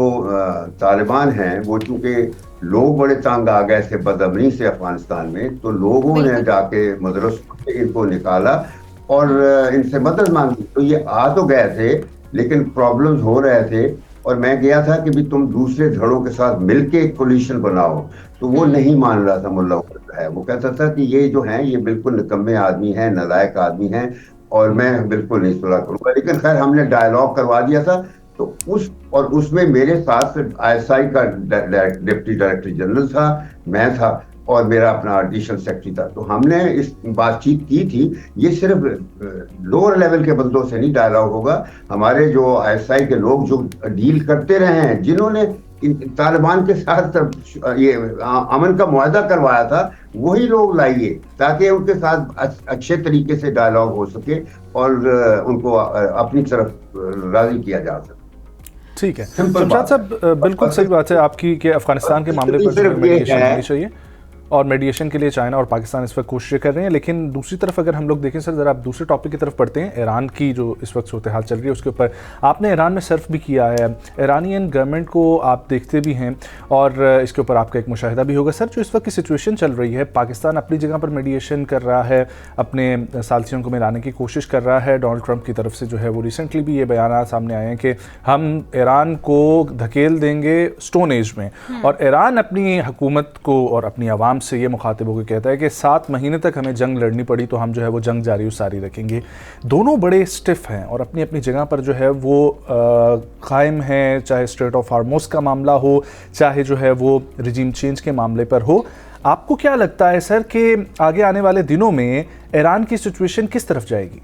[SPEAKER 3] طالبان ہیں وہ چونکہ لوگ بڑے تنگ آ گئے تھے بدامنی سے افغانستان میں, تو لوگوں نے جا کے مدرسوں سے ان کو نکالا اور ان سے مدد مانگی. تو یہ آ تو گئے تھے لیکن پرابلمز ہو رہے تھے, اور میں گیا تھا کہ بھی تم دوسرے دھڑوں کے ساتھ مل کے ایک کولیشن بناؤ. تو وہ نہیں مان رہا تھا ملا عمر ہے. وہ کہتا تھا کہ یہ جو ہیں یہ بالکل نکمے آدمی ہیں, نالائق آدمی ہیں, اور میں بالکل نہیں صلح کروں گا. لیکن خیر ہم نے ڈائلاگ کروا دیا تھا. تو اس میں میرے ساتھ آئی ایس آئی کا ڈپٹی ڈائریکٹر جنرل تھا, میں تھا, اور میرا اپنا ایڈیشنل سیکرٹری تھا. تو ہم نے اس بات چیت کی تھی. یہ صرف لوور لیول کے بندوں سے نہیں ڈائلاگ ہوگا. ہمارے جو آئی ایس آئی کے لوگ جو ڈیل کرتے رہے ہیں, جنہوں نے طالبان کے ساتھ یہ امن کا معاہدہ کروایا تھا, وہی لوگ لائیے تاکہ ان کے ساتھ اچھے طریقے سے ڈائلاگ ہو سکے اور ان کو اپنی طرف راضی کیا جا سکے.
[SPEAKER 2] ٹھیک ہے شمشاد صاحب, بالکل صحیح بات ہے آپ کی کہ افغانستان کے معاملے پر
[SPEAKER 3] صرف یہ ہے
[SPEAKER 2] اور میڈیشن کے لیے چائنا اور پاکستان اس وقت کوششیں کر رہے ہیں. لیکن دوسری طرف اگر ہم لوگ دیکھیں سر, ذرا آپ دوسرے ٹاپک کی طرف پڑھتے ہیں. ایران کی جو اس وقت صورتحال چل رہی ہے اس کے اوپر آپ نے ایران میں سرف بھی کیا ہے, ایرانین گورنمنٹ کو آپ دیکھتے بھی ہیں اور اس کے اوپر آپ کا ایک مشاہدہ بھی ہوگا. سر جو اس وقت کی سچویشن چل رہی ہے, پاکستان اپنی جگہ پر میڈیشن کر رہا ہے, اپنے ثالثیوں کو ملانے کی کوشش کر رہا ہے. ڈونلڈ ٹرمپ کی طرف سے جو ہے وہ ریسنٹلی بھی یہ بیانات سامنے آئے ہیں کہ ہم ایران کو دھکیل دیں گے اسٹون ایج میں, اور ایران اپنی حکومت کو اور اپنی عوام سے یہ مخاطبوں کو کہتا ہے کہ 7 مہینے تک ہمیں جنگ لڑنی پڑی تو ہم جو ہے وہ جنگ جاری و ساری رکھیں گے. دونوں بڑے اسٹف ہیں اور اپنی اپنی جگہ پر جو ہے وہ قائم ہیں, چاہے اسٹریٹ آف ہارموز کا معاملہ ہو, چاہے جو ہے وہ رجیم چینج کے معاملے پر ہو. آپ کو کیا لگتا ہے سر کہ آگے آنے والے دنوں میں ایران کی سچویشن کس طرف جائے گی؟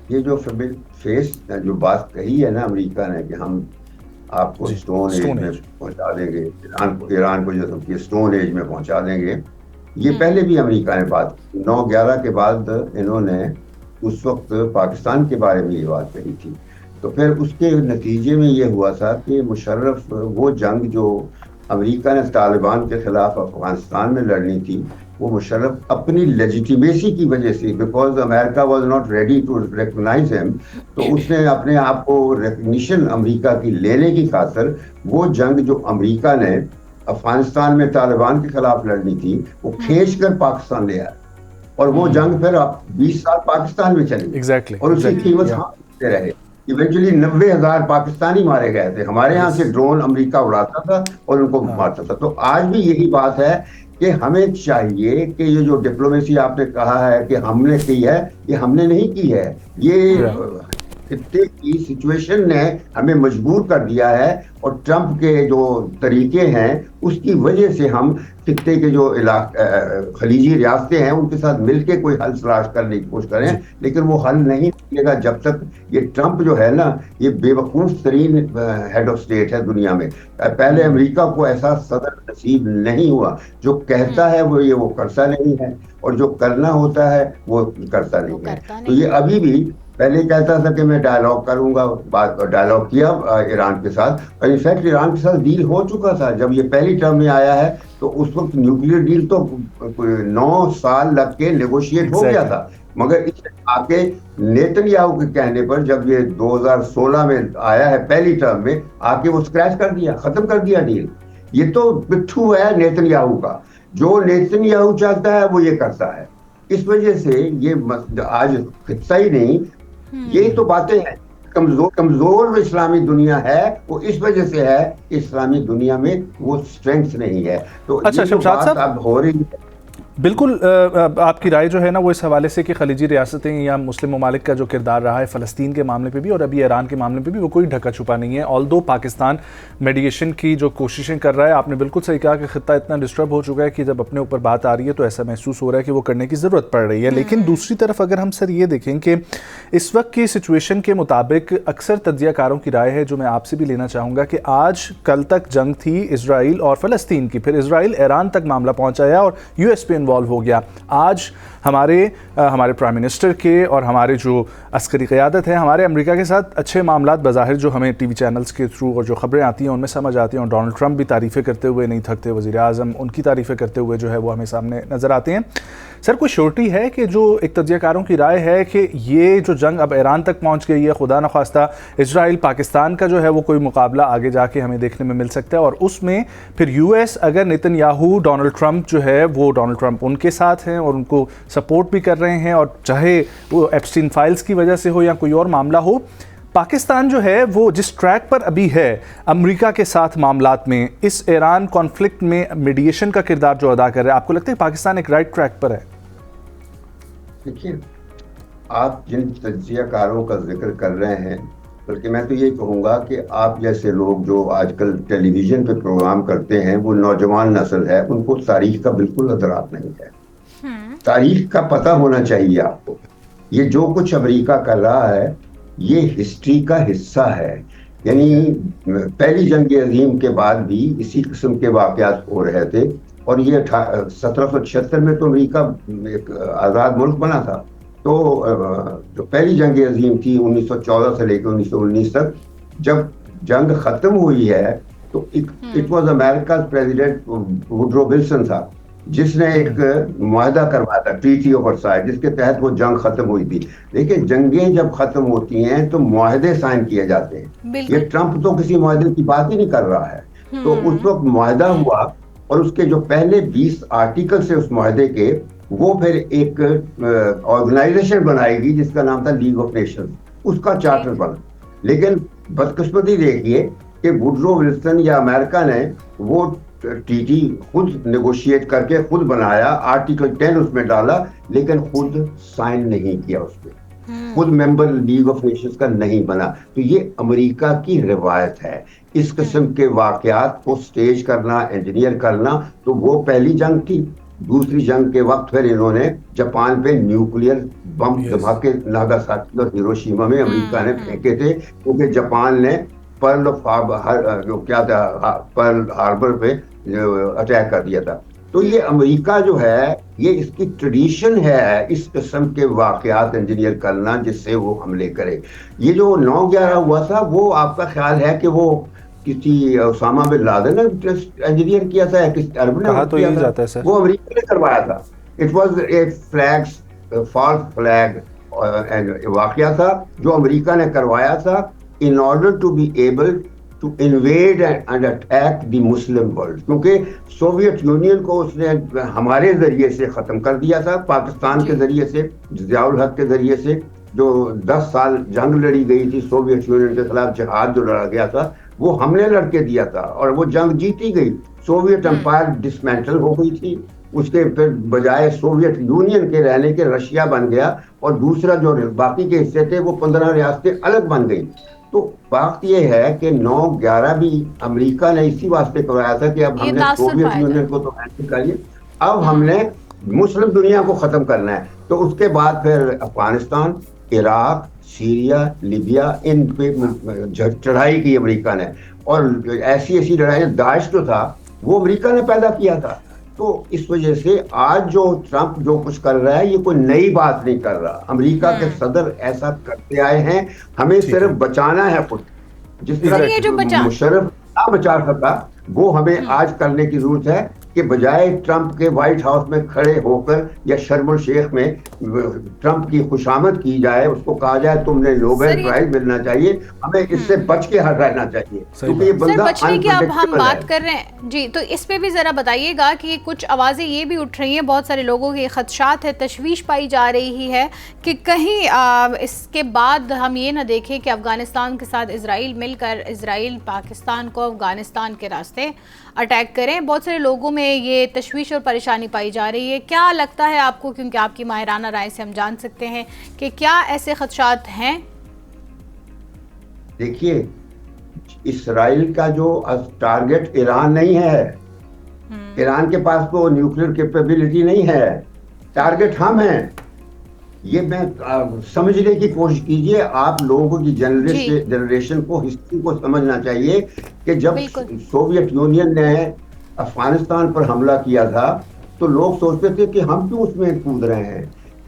[SPEAKER 3] یہ جو جو بات کہی ہے نا امریکہ نے کہ ہم آپ کو اسٹون ایج میں پہنچا دیں گے, ایران کو جو اسٹون ایج میں پہنچا دیں گے, یہ پہلے بھی امریکہ نے بات 9/11 کے بعد انہوں نے اس وقت پاکستان کے بارے میں یہ بات کہی تھی. تو پھر اس کے نتیجے میں یہ ہوا تھا کہ مشرف وہ جنگ جو امریکہ نے طالبان کے خلاف افغانستان میں لڑنی تھی, وہ مشرف اپنی لیجیٹیمیسی کی وجہ سے, because America was not ready to recognise ہم, تو اس نے اپنے آپ کو ریکگنیشن امریکہ کی لینے کی خاطر وہ جنگ جو امریکہ نے افغانستان میں طالبان کے خلاف لڑنی تھی وہ کھینچ کر پاکستان لے آیا, اور وہ جنگ پھر 20 سال پاکستان میں چلی, اور اس کی قیمت ہم دیتے رہے. ایونچولی 90,000 پاکستانی مارے گئے تھے. ہمارے یہاں سے ڈرون امریکہ اڑاتا تھا اور ان کو مارتا تھا. تو آج بھی یہی بات ہے کہ ہمیں چاہیے کہ یہ جو ڈپلومیسی آپ نے کہا ہے کہ ہم نے کی ہے, یہ ہم نے نہیں کی ہے, یہ خطے کی سچویشن نے ہمیں مجبور کر دیا ہے, اور ٹرمپ کے جو طریقے ہیں اس کی وجہ سے ہم خطے کے جو خلیجی ریاستیں ہیں ان کے ساتھ مل کے کوئی حل تلاش کرنے کی کوشش کریں, لیکن وہ حل نہیں ملے گا جب تک یہ ٹرمپ جو ہے نا, یہ بے وقوف ترین ہیڈ آف اسٹیٹ ہے دنیا میں. پہلے امریکہ کو ایسا صدر نصیب نہیں ہوا, جو کہتا ہے وہ کرتا نہیں ہے, اور جو کرنا ہوتا ہے وہ کرتا نہیں ہے. تو یہ ابھی بھی پہلے کہتا تھا کہ میں ڈائیلاگ کروں گا, ڈائیلاگ کیا ایران کے ساتھ, اور انفیکٹ ایران کے ساتھ ڈیل ہو چکا تھا. جب یہ پہلی ٹرم میں آیا ہے تو اس وقت نیوکلیئر ڈیل تو 9 سال لگ کے نیگوشیٹ ہو گیا تھا, مگر آ کے نیتن یاہو کے کہنے پر جب یہ 2016 میں آیا ہے پہلی ٹرم میں, آ کے وہ اسکریچ کر دیا, ختم کر دیا ڈیل. یہ تو پٹھو ہے نیتن یاہو کا, جو نیتن یاہو چاہتا ہے وہ یہ کرتا ہے. اس وجہ سے یہ آج خطہ ہی نہیں, یہی تو باتیں ہیں. کمزور اسلامی دنیا ہے وہ اس وجہ سے ہے کہ اسلامی دنیا میں وہ اسٹرینگتھ نہیں ہے. تو
[SPEAKER 2] اچھا شمشاد صاحب,
[SPEAKER 3] اب ہو رہی ہے
[SPEAKER 2] بالکل آپ کی رائے جو ہے نا وہ اس حوالے سے کہ خلیجی ریاستیں یا مسلم ممالک کا جو کردار رہا ہے فلسطین کے معاملے پہ بھی اور ابھی ایران کے معاملے پہ بھی, وہ کوئی ڈھکا چھپا نہیں ہے. آلدو پاکستان میڈیشن کی جو کوششیں کر رہا ہے, آپ نے بالکل صحیح کہا کہ خطہ اتنا ڈسٹرب ہو چکا ہے کہ جب اپنے اوپر بات آ رہی ہے تو ایسا محسوس ہو رہا ہے کہ وہ کرنے کی ضرورت پڑ رہی ہے. لیکن دوسری طرف اگر ہم سر یہ دیکھیں کہ اس وقت کی سچویشن کے مطابق اکثر تجزیہ کاروں کی رائے ہے جو میں آپ سے بھی لینا چاہوں گا کہ آج کل تک جنگ تھی اسرائیل اور فلسطین کی, پھر اسرائیل ایران تک معاملہ پہنچایا اور یو ایس پہ انوالو ہو گیا. آج ہمارے پرائم منسٹر کے اور ہمارے جو عسکری قیادت ہے, ہمارے امریکہ کے ساتھ اچھے معاملات بظاہر جو ہمیں ٹی وی چینلز کے تھرو اور جو خبریں آتی ہیں ان میں سمجھ آتی ہیں, اور ڈونلڈ ٹرمپ بھی تعریفیں کرتے ہوئے نہیں تھکتے, وزیر اعظم ان کی تعریفیں کرتے ہوئے جو ہے وہ ہمیں سامنے نظر آتے ہیں. سر کوئی شورٹی ہے کہ جو ایک تجزیہ کاروں کی رائے ہے کہ یہ جو جنگ اب ایران تک پہنچ گئی ہے, خدا نخواستہ اسرائیل پاکستان کا جو ہے وہ کوئی مقابلہ آگے جا کے ہمیں دیکھنے میں مل سکتا ہے, اور اس میں پھر یو ایس اگر نیتن یاہو ڈونلڈ ٹرمپ جو ہے وہ ڈونلڈ ٹرمپ ان کے ساتھ ہیں اور ان کو سپورٹ بھی کر رہے ہیں, اور چاہے وہ ایپسٹین فائلز کی وجہ سے ہو یا کوئی اور معاملہ ہو, پاکستان جو ہے وہ جس ٹریک پر ابھی ہے امریکہ کے ساتھ معاملات میں, اس ایران کانفلکٹ میں میڈیشن کا کردار جو ادا کر رہا ہے, آپ کو لگتا ہے پاکستان ایک رائٹ ٹریک پر ہے؟
[SPEAKER 3] دیکھیے, آپ جن تجزیہ کاروں کا ذکر کر رہے ہیں, بلکہ میں تو یہ کہوں گا کہ آپ جیسے لوگ جو آج کل ٹیلی ویژن پہ پروگرام کرتے ہیں وہ نوجوان نسل ہے, ان کو تاریخ کا بالکل ادراک نہیں ہے. تاریخ کا پتہ ہونا چاہیے آپ کو. یہ جو کچھ امریکہ کر رہا ہے یہ ہسٹری کا حصہ ہے. یعنی پہلی جنگ عظیم کے بعد بھی اسی قسم کے واقعات ہو رہے تھے, اور یہ 1776 میں تو امریکہ ایک آزاد ملک بنا تھا. تو جو پہلی جنگ عظیم تھی 1914 سے لے کے 1919 تک, جب جنگ ختم ہوئی ہے تو it was America president Woodrow Wilson تھا جس نے ایک معاہدہ کروایا تھا ٹریٹی آف ورسائے جس کے تحت وہ جنگ ختم ہوئی تھی. دیکھیں جنگیں جب ختم ہوتی ہیں تو معاہدے سائن کیے جاتے ہیں. یہ ٹرمپ تو کسی معاہدے کی بات ہی نہیں کر رہا ہے. تو اس وقت معاہدہ ہوا اور اس کے جو پہلے 20 آرٹیکل سے اس معاہدے کے وہ پھر ایک آرگنائزیشن بنائی گئی جس کا نام تھا لیگ آف نیشنز. اس کا چارٹر بنا. لیکن بدقسمتی دیکھیے کہ وڈرو ولسن یا امریکہ نے وہ ٹریٹی خود نیگوشیٹ کر کے خود بنایا, آرٹیکل 10 اس میں ڈالا, لیکن خود سائن نہیں کیا اس پہ, خود ممبر لیگ آف نیشنز کا نہیں بنا. تو یہ امریکہ کی روایت ہے اس قسم کے واقعات کو سٹیج کرنا, انجینئر کرنا. تو وہ پہلی جنگ تھی. دوسری جنگ کے وقت پھر انہوں نے جاپان پہ نیوکلیئر بم دھماکے ناگاساکی اور ہیروشیما میں امریکہ نے پھینکے تھے کیونکہ جاپان نے پرل ہاربر پہ اٹیک کر دیا تھا. تو یہ امریکہ جو ہے یہ اس کی ٹریڈیشن ہے اس قسم کے واقعات انجینئر کرنا جس سے وہ حملے کرے. یہ جو 9/11 ہوا تھا وہ آپ کا خیال ہے کہ وہ کسی اسامہ بن لادن نے انجینئر کیا تھا یا کسی عرب نے کیا تھا؟ وہ امریکہ نے کروایا تھا. It was a false flag واقعہ تھا جو امریکہ نے کروایا تھا in order to be able to invade and attack the Muslim world. کیونکہ سوویت یونین کو اس نے ہمارے ذریعے سے ختم کر دیا تھا, پاکستان کے ذریعے سے, ضیاء الحق کے ذریعے سے, جو 10 سال جنگ لڑی گئی تھی سوویت یونین کے خلاف, جہاد جو لڑا گیا تھا وہ ہم نے لڑ کے دیا تھا اور وہ جنگ جیتی گئی. سوویت امپائر ڈسمینٹل ہو گئی تھی. اس کے پھر بجائے سوویت یونین کے رہنے کے رشیا بن گیا اور دوسرا جو باقی کے حصے تھے وہ 15 ریاستیں الگ بن گئی. تو بات یہ ہے کہ 9/11 بھی امریکہ نے اسی واسطے کروایا تھا کہ اب ہم نے سوویت یونین کو تو کینسل کریے, اب ہم نے مسلم دنیا کو ختم کرنا ہے. تو اس کے بعد پھر افغانستان, عراق, سیریا, لیبیا, ان پہ چڑھائی کی امریکہ نے, اور ایسی لڑائیاں. داعش جو تھا وہ امریکہ نے پیدا کیا تھا. تو اس وجہ سے آج جو ٹرمپ جو کچھ کر رہا ہے یہ کوئی نئی بات نہیں کر رہا. امریکہ کے صدر ایسا کرتے آئے ہیں, ہمیں صرف بچانا ہے خود. جس طرح مشرف نہ بچا سکا وہ ہمیں آج کرنے کی ضرورت ہے کہ بجائے ٹرمپ کے وائٹ ہاؤس میں کھڑے ہو کر یا شرم الشیخ میں ٹرمپ کی خوشامد کی جائے, اس کو کہا جائے تم نے نوبل پرائز ملنا چاہیے, ہمیں اس سے بچ کے رہنا چاہیے کیونکہ یہ بندہ
[SPEAKER 1] بچنے کی اب ہم بات کر رہے ہیں. جی تو اس پہ بھی ذرا بتائیے گا کہ کچھ آوازیں یہ بھی اٹھ رہی ہیں, بہت سارے لوگوں کے خدشات ہے, تشویش پائی جا رہی ہے کہ کہیں اس کے بعد ہم یہ نہ دیکھیں کہ افغانستان کے ساتھ اسرائیل مل کر اسرائیل پاکستان کو افغانستان کے راستے اٹیک کریں. بہت سارے لوگوں میں یہ تشویش اور پریشانی پائی جا رہی ہے. کیا لگتا ہے آپ کو, کیونکہ آپ کی ماہرانہ رائے سے ہم جان سکتے ہیں کہ کیا ایسے خدشات ہیں؟
[SPEAKER 3] دیکھیے اسرائیل کا جو ٹارگٹ ایران نہیں ہے, ایران کے پاس تو نیوکلیئر کیپیبلٹی نہیں ہے, ٹارگٹ ہم ہیں. یہ میں سمجھنے کی کوشش کیجئے, آپ لوگوں کی جنریشن کو ہسٹری کو سمجھنا چاہیے کہ جب سوویت یونین نے افغانستان پر حملہ کیا تھا تو لوگ سوچتے تھے کہ ہم کیوں اس میں کود رہے ہیں.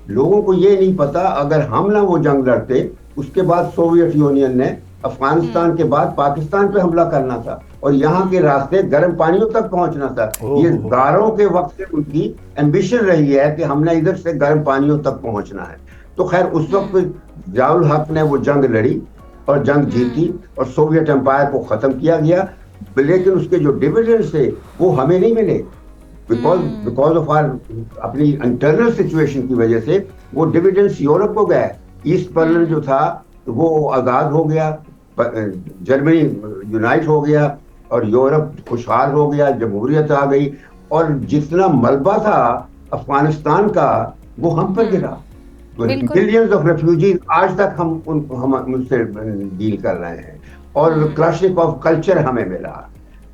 [SPEAKER 3] لوگوں کو یہ نہیں پتا اگر ہم نہ وہ جنگ لڑتے, اس کے بعد سوویت یونین نے افغانستان کے بعد پاکستان پہ حملہ کرنا تھا اور یہاں کے راستے گرم پانیوں تک پہنچنا تھا. یہ داروں کے وقت سے ان کی ایمبیشن رہی ہے کہ ہم نے ادھر سے گرم پانیوں تک پہنچنا ہے. تو خیر اس وقت ضیاء الحق نے وہ جنگ لڑی اور جنگ جیتی اور سوویت امپائر کو ختم کیا گیا, لیکن اس کے جو ڈویڈنڈز تھے وہ ہمیں نہیں ملے بیکاز آف آر اپنی انٹرنل سچویشن کی وجہ سے. وہ ڈویڈنڈز یورپ کو گئے. ایسٹ برلن جو تھا وہ آزاد ہو گیا, جرمنی یونائٹ ہو گیا اور یورپ خوشحال ہو گیا, جمہوریت آ گئی, اور جتنا ملبہ تھا افغانستان کا وہ ہم پر گرا. ملینز آف ریفیوجیز آج تک ہم ان سے ڈیل کر رہے ہیں اور کلاشنک آف کلچر ہمیں ملا.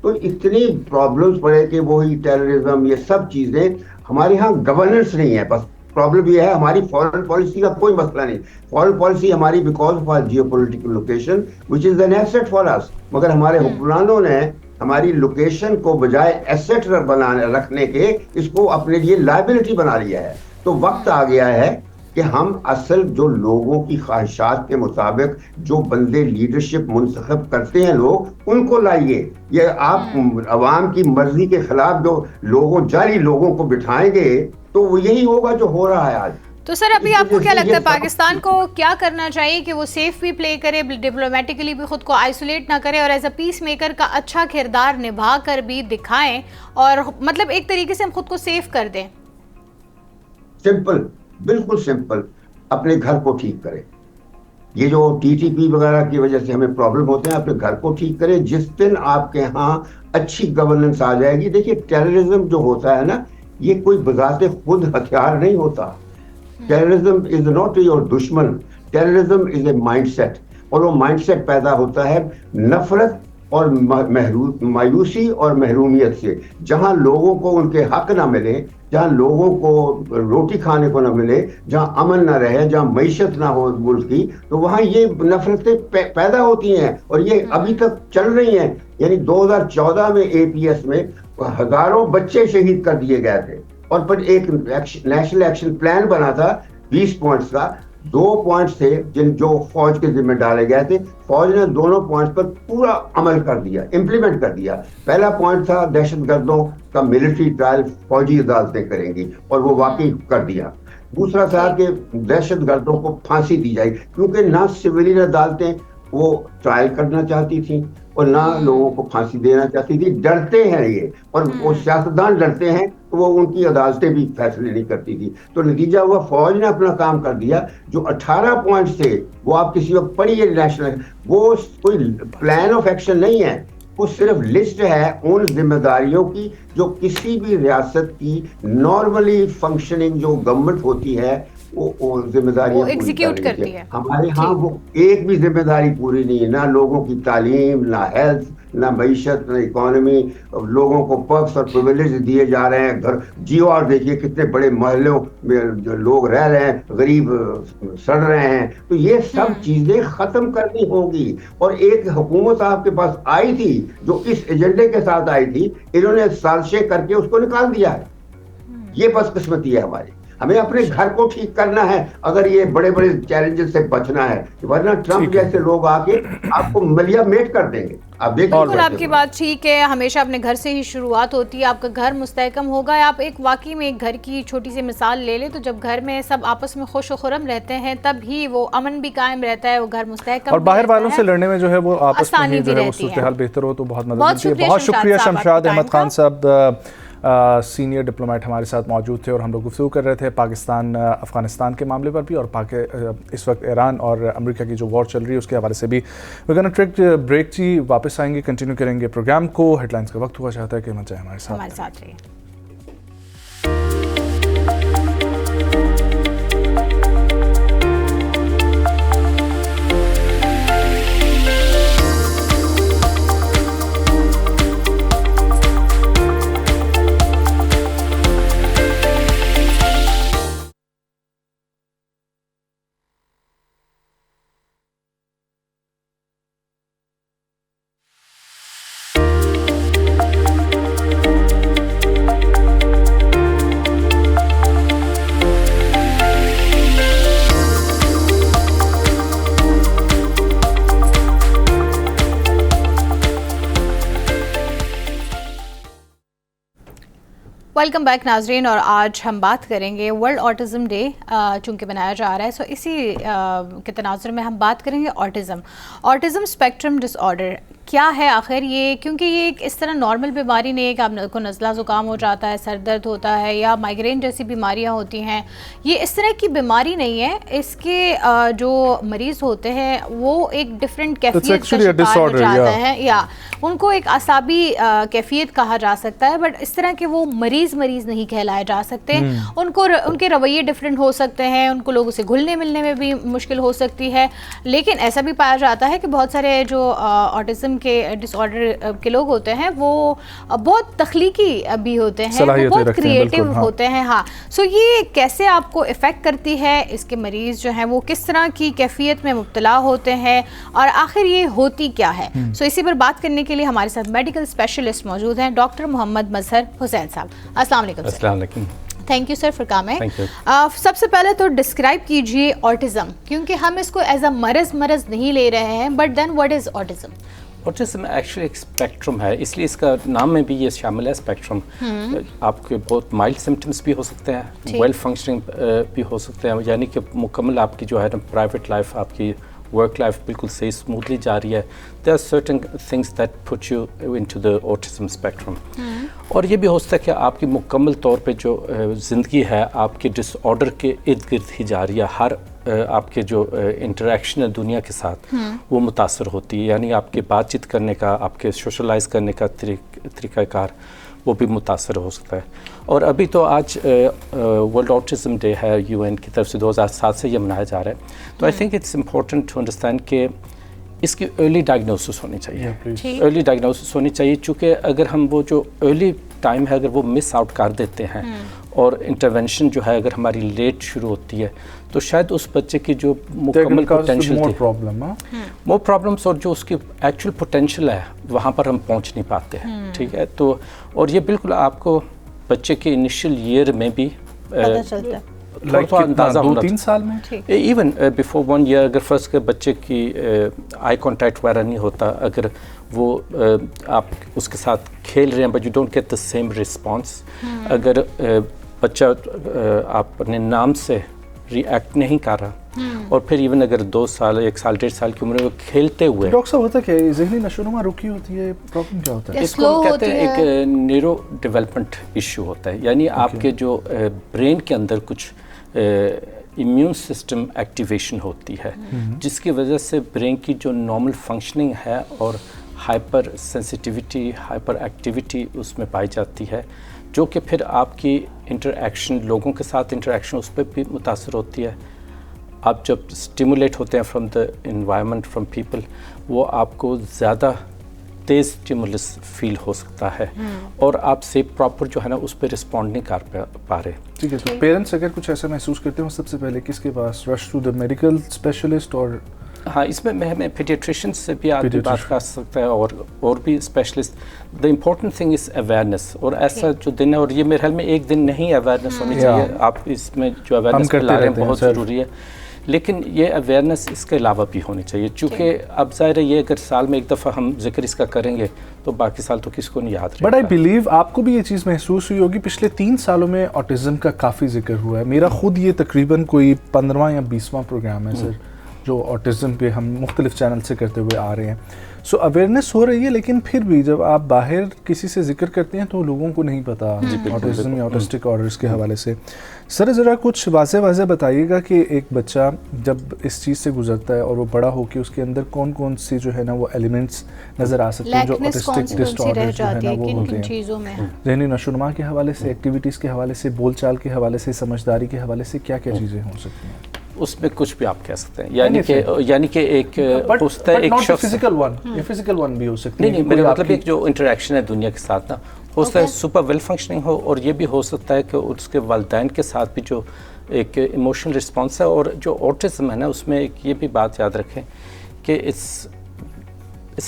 [SPEAKER 3] تو اتنی پرابلمس پڑے کہ وہی ٹیررزم یہ سب چیزیں. ہمارے ہاں گورننس نہیں ہے, بس پرابلم یہ ہے. ہماری فارن پالیسی کا کوئی مسئلہ نہیں. فارن پالیسی ہماری because of our geopolitical location which is an asset for us, مگر ہمارے حکمرانوں نے ہماری لوکیشن کو بجائے ایسٹ رکھنے کے اس کو اپنے لیے لائبلٹی بنا لیا ہے. تو وقت آ گیا ہے کہ کہ ہم اصل جو لوگوں کی خواہشات کے مطابق جو بندے لیڈرشپ منتخب کرتے ہیں لوگ ان کو لائیے. یہ آپ عوام کی مرضی کے خلاف جو جعلی لوگوں کو بٹھائیں گے تو وہ یہی ہوگا جو ہو رہا ہے آج.
[SPEAKER 1] تو سر ابھی آپ کو کیا لگتا ہے پاکستان کو کیا کرنا چاہیے کہ وہ سیف بھی پلے کرے, ڈپلومیٹکلی بھی خود کو آئسولیٹ نہ کرے, اور ایز اے پیس میکر کا اچھا کردار نبھا کر بھی دکھائیں, اور مطلب ایک طریقے سے ہم خود کو سیف کر دیں؟
[SPEAKER 3] سمپل, بالکل سمپل, اپنے گھر کو ٹھیک کریں. یہ جو TTP وغیرہ کی وجہ سے ہمیں پرابلم ہوتے ہیں, اپنے گھر کو ٹھیک کریں. جس دن آپ کے ہاں اچھی گورننس آ جائے گی. دیکھیے ٹیررزم جو ہوتا ہے نا, یہ کوئی بذات خود ہتھیار نہیں ہوتا. ٹیررزم از ناٹ یور دشمن, terrorism is a mindset, اور وہ مائنڈ سیٹ پیدا ہوتا ہے نفرت اور مایوسی اور محرومیت سے. جہاں لوگوں کو ان کے حق نہ ملے, جہاں لوگوں کو روٹی کھانے کو نہ ملے, جہاں امن نہ رہے, جہاں معیشت نہ ہو ملک کی, تو وہاں یہ نفرتیں پیدا ہوتی ہیں, اور یہ ابھی تک چل رہی ہیں. یعنی 2014 میں APS میں ہزاروں بچے شہید کر دیے گئے تھے, اور پھر ایک نیشنل ایکشن پلان بنا تھا 20 پوائنٹس کا. 2 پوائنٹس تھے جو فوج کے ذمہ ڈالے گئے تھے. فوج نے دونوں پوائنٹس پر پورا عمل کر دیا, امپلیمنٹ کر دیا. پہلا پوائنٹ تھا دہشت گردوں کا ملٹری ٹرائل فوجی عدالتیں کریں گی, اور وہ واقعی کر دیا. دوسرا تھا کہ دہشت گردوں کو پھانسی دی جائے, کیونکہ نہ سویلین عدالتیں وہ ٹرائل کرنا چاہتی تھیں اور نہ لوگوں کو پھانسی دینا چاہتی تھی. ڈرتے ہیں یہ, اور وہ سیاستدان ڈرتے ہیں, تو وہ ان کی عدالتیں بھی فیصلے نہیں کرتی تھی. تو نتیجہ ہوا فوج نے اپنا کام کر دیا. جو 18 پوائنٹس تھے وہ آپ کسی وقت پڑھیے نیشنل, وہ کوئی پلان آف ایکشن نہیں ہے, وہ صرف لسٹ ہے ان ذمہ داریوں کی جو کسی بھی ریاست کی نارملی فنکشننگ جو گورنمنٹ ہوتی ہے وہ ذمہ داریاں
[SPEAKER 1] ایگزیکیوٹ کرتی ہے.
[SPEAKER 3] ہمارے ہاں وہ ایک بھی ذمہ داری پوری نہیں ہے, نہ لوگوں کی تعلیم, نہ ہیلتھ, نہ معیشت, نہ اکانومی. لوگوں کو پرکس اور پرویلیج دیے جا رہے ہیں. گھر جیو آر دیکھیے کتنے بڑے محلوں میں جو لوگ رہ رہے ہیں, غریب سڑ رہے ہیں. تو یہ سب چیزیں ختم کرنی ہوں گی. اور ایک حکومت آپ کے پاس آئی تھی جو اس ایجنڈے کے ساتھ آئی تھی, انہوں نے سازشیں کر کے اس کو نکال دیا ہے. یہ بدقسمتی ہے ہماری. ہمیں اپنے گھر کو ٹھیک کرنا ہے اگر یہ بڑے بڑے چیلنجز سے بچنا ہے, ورنہ ٹرمپ جیسے لوگ آ کے آپ کو ملیا میٹ کر دیں گے. آپ دیکھیں,
[SPEAKER 1] بالکل آپ کی بات ٹھیک ہے, ہمیشہ اپنے گھر سے ہی شروعات ہوتی ہے. آپ کا گھر مستحکم ہوگا. آپ ایک واقعی میں ایک گھر کی چھوٹی سی مثال لے لیں, تو جب گھر میں سب آپس میں خوش و خرم رہتے ہیں تب ہی وہ امن بھی قائم رہتا ہے, وہ گھر مستحکم,
[SPEAKER 2] اور باہر والوں سے لڑنے میں جو ہے وہ آپس میں ہی جو ہے وہ صورتحال بہتر ہو تو بہت مدد ملتی ہے. بہت شکریہ شمشاد احمد خان صاحب, سینئر ڈپلومیٹ ہمارے ساتھ موجود تھے, اور ہم لوگ گفتگو کر رہے تھے پاکستان افغانستان کے معاملے پر بھی, اور اس وقت ایران اور امریکہ کی جو وار چل رہی ہے اس کے حوالے سے بھی. وی گونا ٹیک بریک جی, واپس آئیں گے, کنٹینیو کریں گے پروگرام کو. ہیڈ لائنز کا وقت ہوا چاہتا ہے کہ مچائے ہمارے ساتھ رہیے.
[SPEAKER 1] ویلکم بیک ناظرین, اور آج ہم بات کریں گے ورلڈ آٹزم ڈے چونکہ منایا جا رہا ہے, سو اسی کے تناظر میں ہم بات کریں گے آٹزم اسپیکٹرم ڈس آرڈر کیا ہے آخر یہ, کیونکہ یہ ایک اس طرح نارمل بیماری نہیں ہے کہ آپ کو نزلہ زکام ہو جاتا ہے, سر درد ہوتا ہے یا مائگرین جیسی بیماریاں ہوتی ہیں. یہ اس طرح کی بیماری نہیں ہے. اس کے جو مریض ہوتے ہیں وہ ایک ڈفرینٹ کیفیت کا شکار ہو جاتا ہے, یا ان کو ایک اعصابی کیفیت کہا جا سکتا ہے, بٹ اس طرح کے وہ مریض نہیں کہلائے جا سکتے. ان کے رویے ڈفرینٹ ہو سکتے ہیں, ان کو لوگوں سے گھلنے ملنے میں بھی مشکل ہو سکتی ہے. لیکن ایسا بھی پایا جاتا ہے کہ بہت سارے جو آٹزم کے ڈس آرڈر کے لوگ ہوتے ہیں وہ بہت تخلیقی بھی ہوتے ہیں, وہ بہت کریٹیو ہوتے ہیں. ہاں, سو یہ کیسے آپ کو افیکٹ کرتی ہے, اس کے مریض جو ہیں وہ کس طرح کی کیفیت میں مبتلا ہوتے ہیں, اور آخر یہ ہوتی کیا ہے. سو اسی پر بات کرنے کے لیے ہمارے ساتھ میڈیکل اسپیشلسٹ موجود ہیں, ڈاکٹر محمد مظہر حسین صاحب. السلام علیکم.
[SPEAKER 4] السلام علیکم.
[SPEAKER 1] Thank you sir for coming.
[SPEAKER 4] Thank you.
[SPEAKER 1] سب سے پہلے تو ڈسکرائب کیجیے آٹزم, کیونکہ ہم اس کو ایز اے مرض نہیں لے رہے ہیں, but then what is autism?
[SPEAKER 4] Autism actually ایک اسپیکٹرم ہے, اس لیے اس کا نام میں بھی یہ شامل ہے اسپیکٹرم. آپ کے بہت مائلڈ سمٹمس بھی ہو سکتے ہیں, ویل فنکشننگ بھی ہو سکتے ہیں, یعنی کہ مکمل آپ کی جو ہے نا پرائیویٹ لائف, آپ کی ورک لائف بالکل صحیح اسموتھلی جا رہی ہے. There are certain things that put you into the autism spectrum. اور یہ بھی ہو سکتا ہے کہ آپ کی مکمل طور پہ جو زندگی ہے آپ کے ڈس آرڈر کے ارد گرد ہی جا رہی ہے. ہر آپ کے جو انٹریکشن ہے دنیا کے ساتھ وہ متاثر ہوتی ہے, یعنی آپ کے بات چیت کرنے کا, آپ کے سوشلائز کرنے کا طریقہ کار وہ بھی متاثر ہو سکتا ہے. اور ابھی تو آج ورلڈ آٹزم ڈے ہے UN کی طرف سے, 2007 سے یہ منایا جا رہا ہے. تو I think it's important to understand کہ اس کی ارلی ڈائگنوسس ہونی چاہیے. ارلی ڈائگنوسس ہونی چاہیے, چونکہ اگر ہم وہ جو ارلی ٹائم ہے اگر وہ مس آؤٹ کر دیتے ہیں اور انٹرونشن جو ہے اگر ہماری لیٹ شروع ہوتی ہے تو شاید اس بچے کی جو مکمل پوٹینشیل تھی, مور پرابلمس, اور جو اس کی ایکچوئل پوٹینشیل ہے وہاں پر ہم پہنچ نہیں پاتے ہیں. ٹھیک ہے, تو اور یہ بالکل آپ کو بچے کے انیشیل ایئر میں بھی
[SPEAKER 1] پتہ چلتا ہے,
[SPEAKER 4] اندازہ ہونا
[SPEAKER 2] 2-3 سال میں,
[SPEAKER 4] ایون بیفور 1 year اگر فرسٹ کے بچے کی آئی کانٹیکٹ وغیرہ نہیں ہوتا, اگر وہ آپ اس کے ساتھ کھیل رہے ہیں but you don't get the same response, اگر بچہ آپ اپنے نام سے ری ایکٹ نہیں کر رہا, اور پھر ایون اگر 2 سال 1 سال 1.5 سال کی عمر میں وہ کھیلتے ہوئے,
[SPEAKER 2] ڈاکٹر صاحب ہوتا کیا ہے, ذہنی نشوونما رکی ہوتی ہے, پرابلم کیا ہوتا ہے؟
[SPEAKER 4] اس کو کہتے ہیں ایک نیورو ڈیولپمنٹ ایشو ہوتا ہے, یعنی آپ کے جو برین کے اندر کچھ امیون سسٹم ایکٹیویشن ہوتی ہے جس کی وجہ سے برین کی جو نارمل فنکشننگ ہے اور ہائپر سینسٹیوٹی, ہائپر ایکٹیویٹی اس میں پائی جاتی ہے, جو کہ پھر آپ کی انٹریکشن, لوگوں کے ساتھ انٹریکشن اس پہ بھی متاثر ہوتی ہے. آپ جب اسٹیمولیٹ ہوتے ہیں from the environment, from people, وہ آپ کو زیادہ تیز اسٹیمولس فیل ہو سکتا ہے اور آپ سے پراپر جو ہے نا اس پہ رسپونڈ نہیں کر پا رہے.
[SPEAKER 2] ٹھیک ہے, تو پیرنٹس اگر کچھ ایسا محسوس کرتے ہیں سب سے پہلے کس کے پاس رش ٹو دا میڈیکل اسپیشلسٹ؟ اور
[SPEAKER 4] ہاں, اس میں ہمیں پیڈیاٹریشین سے بھی آدمی بات کر سکتا ہے اور بھی specialist. The important thing is awareness, اور ایسا جو دن ہے, اور یہ میرے خیال میں ایک دن نہیں اویئرنیس ہونی چاہیے, آپ اس میں جو اویئرنیس پھیلا رہے ہیں بہت ضروری ہے, لیکن یہ اویئرنیس اس کے علاوہ بھی ہونی چاہیے, چونکہ اب ظاہر ہے یہ اگر سال میں ایک دفعہ ہم ذکر اس کا کریں گے تو باقی سال تو کس کو نہیں یاد رہے گا.
[SPEAKER 2] بٹ آئی بلیو آپ کو بھی یہ چیز محسوس ہوئی ہوگی, پچھلے 3 سالوں میں آٹزم کا کافی ذکر ہوا ہے. میرا خود یہ تقریباً کوئی 15واں یا 20واں پروگرام ہے سر جو آٹزم پہ ہم مختلف چینل سے کرتے ہوئے آ رہے ہیں. سو اویئرنیس ہو رہی ہے, لیکن پھر بھی جب آپ باہر کسی سے ذکر کرتے ہیں تو لوگوں کو نہیں پتا آٹزم یا آٹسٹک آرڈرز کے حوالے سے. سر ذرا کچھ واضح بتائیے گا کہ ایک بچہ جب اس چیز سے گزرتا ہے اور وہ بڑا ہو کے اس کے اندر کون کون سی جو ہے نا وہ ایلیمنٹس نظر آ سکتے ہیں جو آٹسٹک ڈس آرڈرز جو ہے نا وہ ہوتے ہیں, ذہنی نشوونما کے حوالے سے, ایکٹیویٹیز کے حوالے سے, بول چال کے حوالے سے, سمجھداری کے حوالے سے, کیا کیا چیزیں ہو سکتی ہیں؟
[SPEAKER 4] اس میں کچھ بھی آپ کہہ سکتے ہیں, یعنی کہ ایک ہوتا ہے ایک شخص
[SPEAKER 2] فزیکل ون بھی ہو سکتی ہے.
[SPEAKER 4] نہیں, میرا مطلب ایک جو انٹریکشن ہے دنیا کے ساتھ نا, ہو سکتا ہے سپر ویل فنکشننگ ہو, اور یہ بھی ہو سکتا ہے کہ اس کے والدین کے ساتھ بھی جو ایک ایموشنل رسپانس ہے. اور جو آٹزم ہے نا اس میں ایک یہ بھی بات یاد رکھیں کہ it's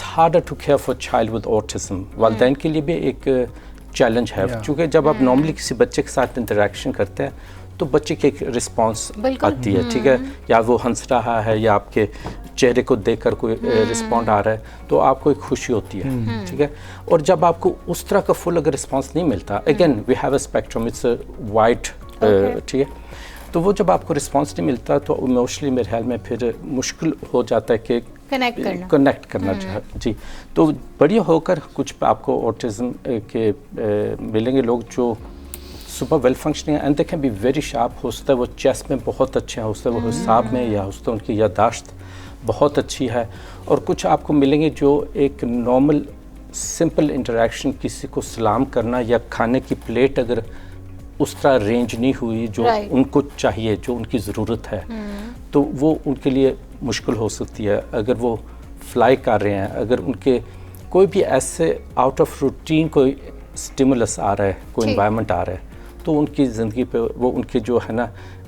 [SPEAKER 4] harder to care for child with autism. والدین کے لیے بھی ایک چیلنج ہے, چونکہ جب آپ نارملی کسی بچے کے ساتھ انٹریکشن کرتے ہیں تو بچے کی ایک رسپانس آتی ہے, ٹھیک ہے, یا وہ ہنس رہا ہے یا آپ کے چہرے کو دیکھ کر کوئی رسپونڈ آ رہا ہے تو آپ کو ایک خوشی ہوتی ہے, ٹھیک ہے. اور جب آپ کو اس طرح کا فل اگر رسپانس نہیں ملتا, again we have a spectrum, it's a wide, ٹھیک ہے, تو وہ جب آپ کو رسپانس نہیں ملتا تو ایموشنلی میرے خیال میں پھر مشکل ہو جاتا ہے کہ کنیکٹ کرنا جی. تو بڑی ہو کر کچھ آپ کو آٹزم کے ملیں گے لوگ جو super well functioning and they can be very sharp. ہو سکتا ہے وہ چیس میں بہت اچھے ہیں, ہو سکتا ہے وہ حساب میں, یا ہو سکتا ہے ان کی یادداشت بہت اچھی ہے. اور کچھ آپ کو ملیں گے جو ایک نارمل سمپل انٹریکشن, کسی کو سلام کرنا یا کھانے کی پلیٹ اگر اس طرح رینج نہیں ہوئی جو ان کو چاہیے, جو ان کی ضرورت ہے, تو وہ ان کے لیے مشکل ہو سکتی ہے. اگر وہ فلائی کر رہے ہیں, اگر ان کے کوئی بھی ایسے آؤٹ آف روٹین کوئی اسٹیمولس آ رہا ہے, کوئی انوائرمنٹ آ رہا ہے, تو ان کی زندگی پہ وہ ان کے جو ہے نا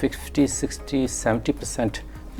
[SPEAKER 4] 50, 60, 70%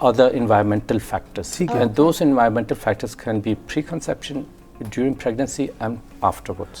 [SPEAKER 4] other environmental factors. And those environmental factors can be pre-conception, during pregnancy and afterwards.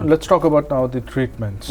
[SPEAKER 2] Let's talk about now the treatments.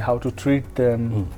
[SPEAKER 2] how to treat them,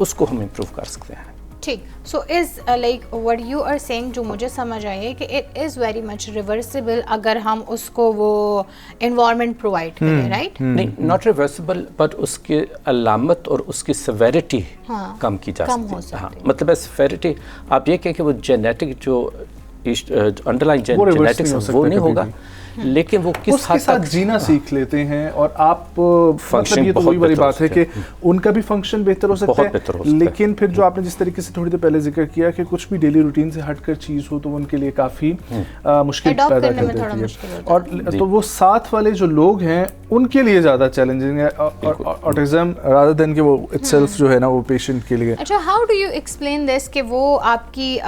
[SPEAKER 4] اس کو ہم امپروو کر سکتے ہیں.
[SPEAKER 1] ٹھیک. So is like what you are saying, جو مجھے سمجھ آئے کہ it is very much reversible اگر ہم اس کو وہ انوائرمنٹ پرووائڈ کریں, رائٹ؟
[SPEAKER 4] نہیں, ناٹ ریورسیبل, بٹ اس کی علامت اور اس کی سیویرٹی کم کی جا سکتی ہے. ہاں, مطلب ہے سیویرٹی, آپ یہ کہیں کہ وہ جینیٹک جو انڈر لائن جینیٹکس وہ نہیں ہوگا, لیکن وہ کس حد
[SPEAKER 2] تک جینا سیکھ لیتے ہیں. اور آپ مطلب یہ تو وہی بڑی بات ہے کہ ان کا بھی فنکشن بہتر ہو سکتا ہے, لیکن پھر جو آپ نے جس طریقے سے تھوڑی دیر پہلے ذکر کیا کہ کچھ بھی ڈیلی روٹین سے ہٹ کر چیز ہو تو ان کے لیے کافی مشکل پیدا کر دیتی ہے. اور تو وہ ساتھ والے جو لوگ ہیں ان کے لیے زیادہ چیلنجنگ ہے آٹزم رادر دین کہ وہ اٹ سیلف جو ہے نا وہ پیشنٹ کے لیے.
[SPEAKER 1] اچھا, how do you explain this کہ وہ آپ کی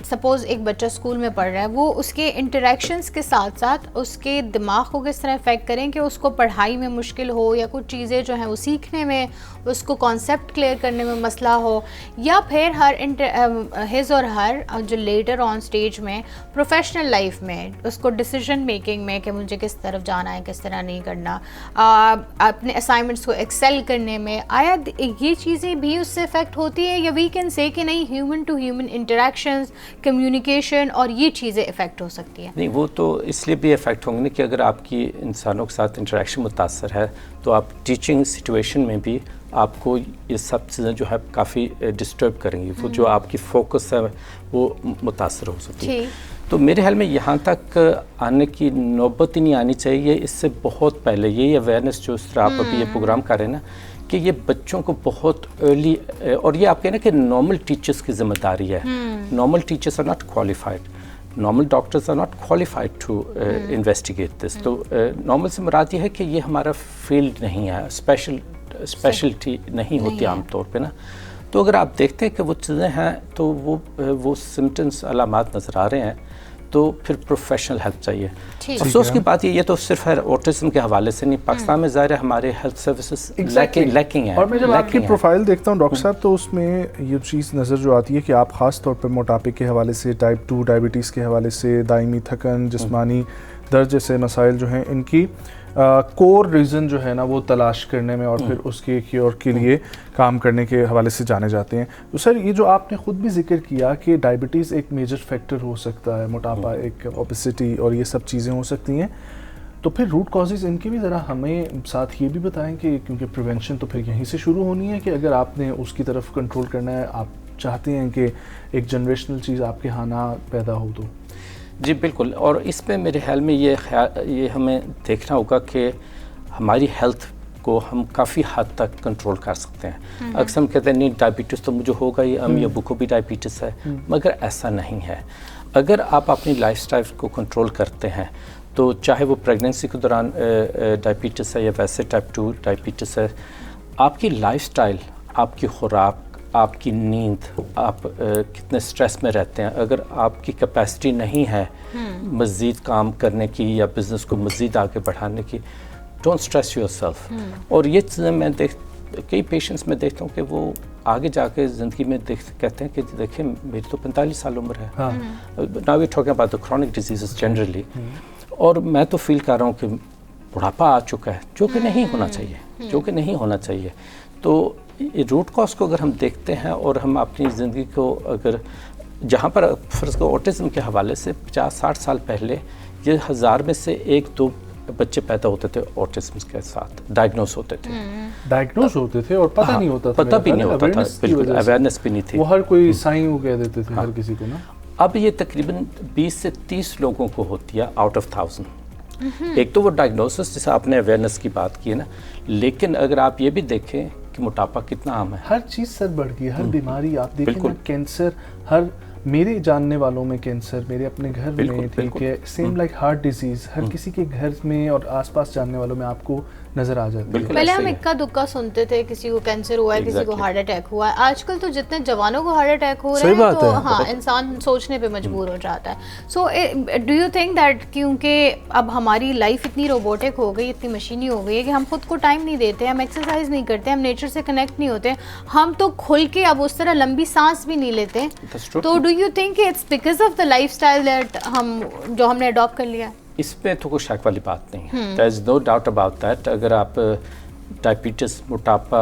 [SPEAKER 1] سپوز ایک بچہ اسکول میں پڑھ رہا ہے, وہ اس کے انٹریکشنس کے ساتھ ساتھ اس کے دماغ کو کس طرح افیکٹ کریں کہ اس کو پڑھائی میں مشکل ہو, یا کچھ چیزیں جو ہیں وہ سیکھنے میں, اس کو کانسیپٹ کلیئر کرنے میں مسئلہ ہو, یا پھر ہز اور ہر جو لیٹر آن اسٹیج میں پروفیشنل لائف میں اس کو ڈیسیژن میکنگ میں کہ مجھے کس طرف جانا ہے کس طرح نہیں کرنا, اپنے اسائنمنٹس کو ایکسیل کرنے میں, آیا یہ چیزیں بھی اس سے افیکٹ ہوتی ہے, یا وی کین سے کہ نہیں human to human interactions, communication اور یہ چیزیں افیکٹ ہو سکتی ہیں؟
[SPEAKER 4] نہیں, وہ تو اس لیے بھی افیکٹ ہوں گے کہ اگر آپ کی انسانوں کے ساتھ انٹریکشن متاثر ہے تو آپ ٹیچنگ سچویشن میں بھی آپ کو یہ سب چیزیں جو ہے کافی ڈسٹرب کریں گی, وہ جو آپ کی فوکس ہے وہ متاثر ہو سکتی ہے. تو میرے خیال میں یہاں تک آنے کی نوبت ہی نہیں آنی چاہیے, اس سے بہت پہلے یہی اویئرنیس جو اس طرح آپ ابھی یہ پروگرام کر رہے ہیں نا, کہ یہ بچوں کو بہت ارلی, اور یہ آپ کہیں نا کہ نارمل ٹیچرس کی ذمہ داری ہے. Normal teachers are not qualified, normal doctors are not qualified to investigate this. تو نارمل سے مراد یہ ہے کہ یہ ہمارا فیلڈ نہیں ہے, اسپیشلٹی نہیں ہوتی عام طور پہ نا. تو اگر آپ دیکھتے ہیں کہ وہ چیزیں ہیں تو وہ سمٹمس علامات نظر آ رہے ہیں تو پھر پروفیشنل ہیلپ چاہیے. افسوس کی بات یہ تو صرف ہے آٹزم کے حوالے سے نہیں, پاکستان میں ظاہر ہے ہمارے ہیلتھ سروسز لیکنگ ہیں.
[SPEAKER 2] اور میں جب آپ کی پروفائل دیکھتا ہوں ڈاکٹر صاحب تو اس میں یہ چیز نظر جو آتی ہے کہ آپ خاص طور پہ موٹاپے کے حوالے سے, ٹائپ 2 ڈائبٹیز کے حوالے سے, دائمی تھکن, جسمانی درد جیسے مسائل جو ہیں ان کی کور ریزن جو ہے نا وہ تلاش کرنے میں اور پھر اس کے کیور کے لیے کام کرنے کے حوالے سے جانے جاتے ہیں. تو سر یہ جو آپ نے خود بھی ذکر کیا کہ ڈائبٹیز ایک میجر فیکٹر ہو سکتا ہے, موٹاپا ایک اوبیسٹی اور یہ سب چیزیں ہو سکتی ہیں, تو پھر روٹ کازز ان کی بھی ذرا ہمیں ساتھ یہ بھی بتائیں کہ کیونکہ پریونشن تو پھر یہیں سے شروع ہونی ہے کہ اگر آپ نے اس کی طرف کنٹرول کرنا ہے, آپ چاہتے ہیں کہ ایک جنریشنل چیز آپ کے ہاں نہ پیدا ہو. تو
[SPEAKER 4] جی بالکل, اور اس پہ میرے خیال میں یہ ہمیں دیکھنا ہوگا کہ ہماری ہیلتھ کو ہم کافی حد تک کنٹرول کر سکتے ہیں. اکثر ہم کہتے ہیں نہیں ڈائبٹیز تو مجھے ہوگا ہی, امی ابو کو بھی ڈائبٹیز ہے, مگر ایسا نہیں ہے. اگر آپ اپنی لائف سٹائل کو کنٹرول کرتے ہیں تو چاہے وہ پریگننسی کے دوران ڈائبٹیز ہے یا ویسے ٹائپ 2 ڈائبٹیز ہے, آپ کی لائف سٹائل, آپ کی خوراک, آپ کی نیند, آپ کتنے سٹریس میں رہتے ہیں, اگر آپ کی کیپیسٹی نہیں ہے مزید کام کرنے کی یا بزنس کو مزید آگے بڑھانے کی, ڈونٹ اسٹریس یور سیلف. اور یہ چیزیں میں کئی پیشنٹس میں دیکھتا ہوں کہ وہ آگے جا کے زندگی میں کہتے ہیں کہ دیکھیں میری تو 45 سال عمر ہے, now we talking about the chronic diseases generally, اور میں تو فیل کر رہا ہوں کہ بڑھاپا آ چکا ہے, جو کہ نہیں ہونا چاہیے, جو کہ نہیں ہونا چاہیے. تو روٹ کاز کو اگر ہم دیکھتے ہیں اور ہم اپنی زندگی کو اگر جہاں پر فرض کو آٹزم کے حوالے سے 50-60 سال پہلے یہ 1000 میں سے 1-2 بچے پیدا ہوتے تھے آٹزم کے ساتھ, ڈائگنوز ہوتے تھے اور پتہ نہیں ہوتا تھا, پتہ بھی نہیں ہوتا تھا, بالکل اویئرنیس بھی نہیں تھی,
[SPEAKER 2] وہ ہر کوئی سائن وہ کہہ دیتے تھے ہر کسی کو نا.
[SPEAKER 4] اب یہ تقریباً 20 سے 30 لوگوں کو ہوتی ہے آؤٹ آف 1000. ایک تو وہ ڈائگنوسس جیسے آپ نے اویئرنیس کی بات کی ہے نا, لیکن اگر آپ یہ بھی دیکھیں کہ موٹاپا کتنا عام ہے,
[SPEAKER 2] ہر چیز سر بڑھ گئی, ہر بیماری آپ دیکھیں نا, کینسر, ہر میرے جاننے والوں میں کینسر, میرے اپنے گھر میں ٹھیک ہے, سیم لائک ہارٹ ڈیزیز ہر کسی کے گھر میں اور آس پاس جاننے والوں میں آپ کو نظر آ جاتی ہے.
[SPEAKER 1] پہلے ہم اکا دکا سنتے تھے, کسی کو کینسر ہوا ہے, کسی کو ہارٹ اٹیک ہوا ہے. آج کل تو جتنے جوانوں کو ہارٹ اٹیک ہو رہے ہیں تو ہاں انسان سوچنے پہ مجبور ہو جاتا ہے. So do you think that کیونکہ اب ہماری لائف اتنی روبوٹک ہو گئی, اتنی مشینی ہو گئی ہے کہ ہم خود کو ٹائم نہیں دیتے, ہم ایکسرسائز نہیں کرتے, ہم نیچر سے کنیکٹ نہیں ہوتے, ہم تو کھل کے اب اس طرح لمبی سانس بھی نہیں لیتے, تو do you think it's because of the lifestyle that جو ہم نے اڈاپٹ کر لیا؟
[SPEAKER 4] اس پہ تو کوئی شک والی بات نہیں ہے, دیر از نو ڈاؤٹ اباؤٹ دیٹ. اگر آپ ڈائبٹیز, موٹاپا,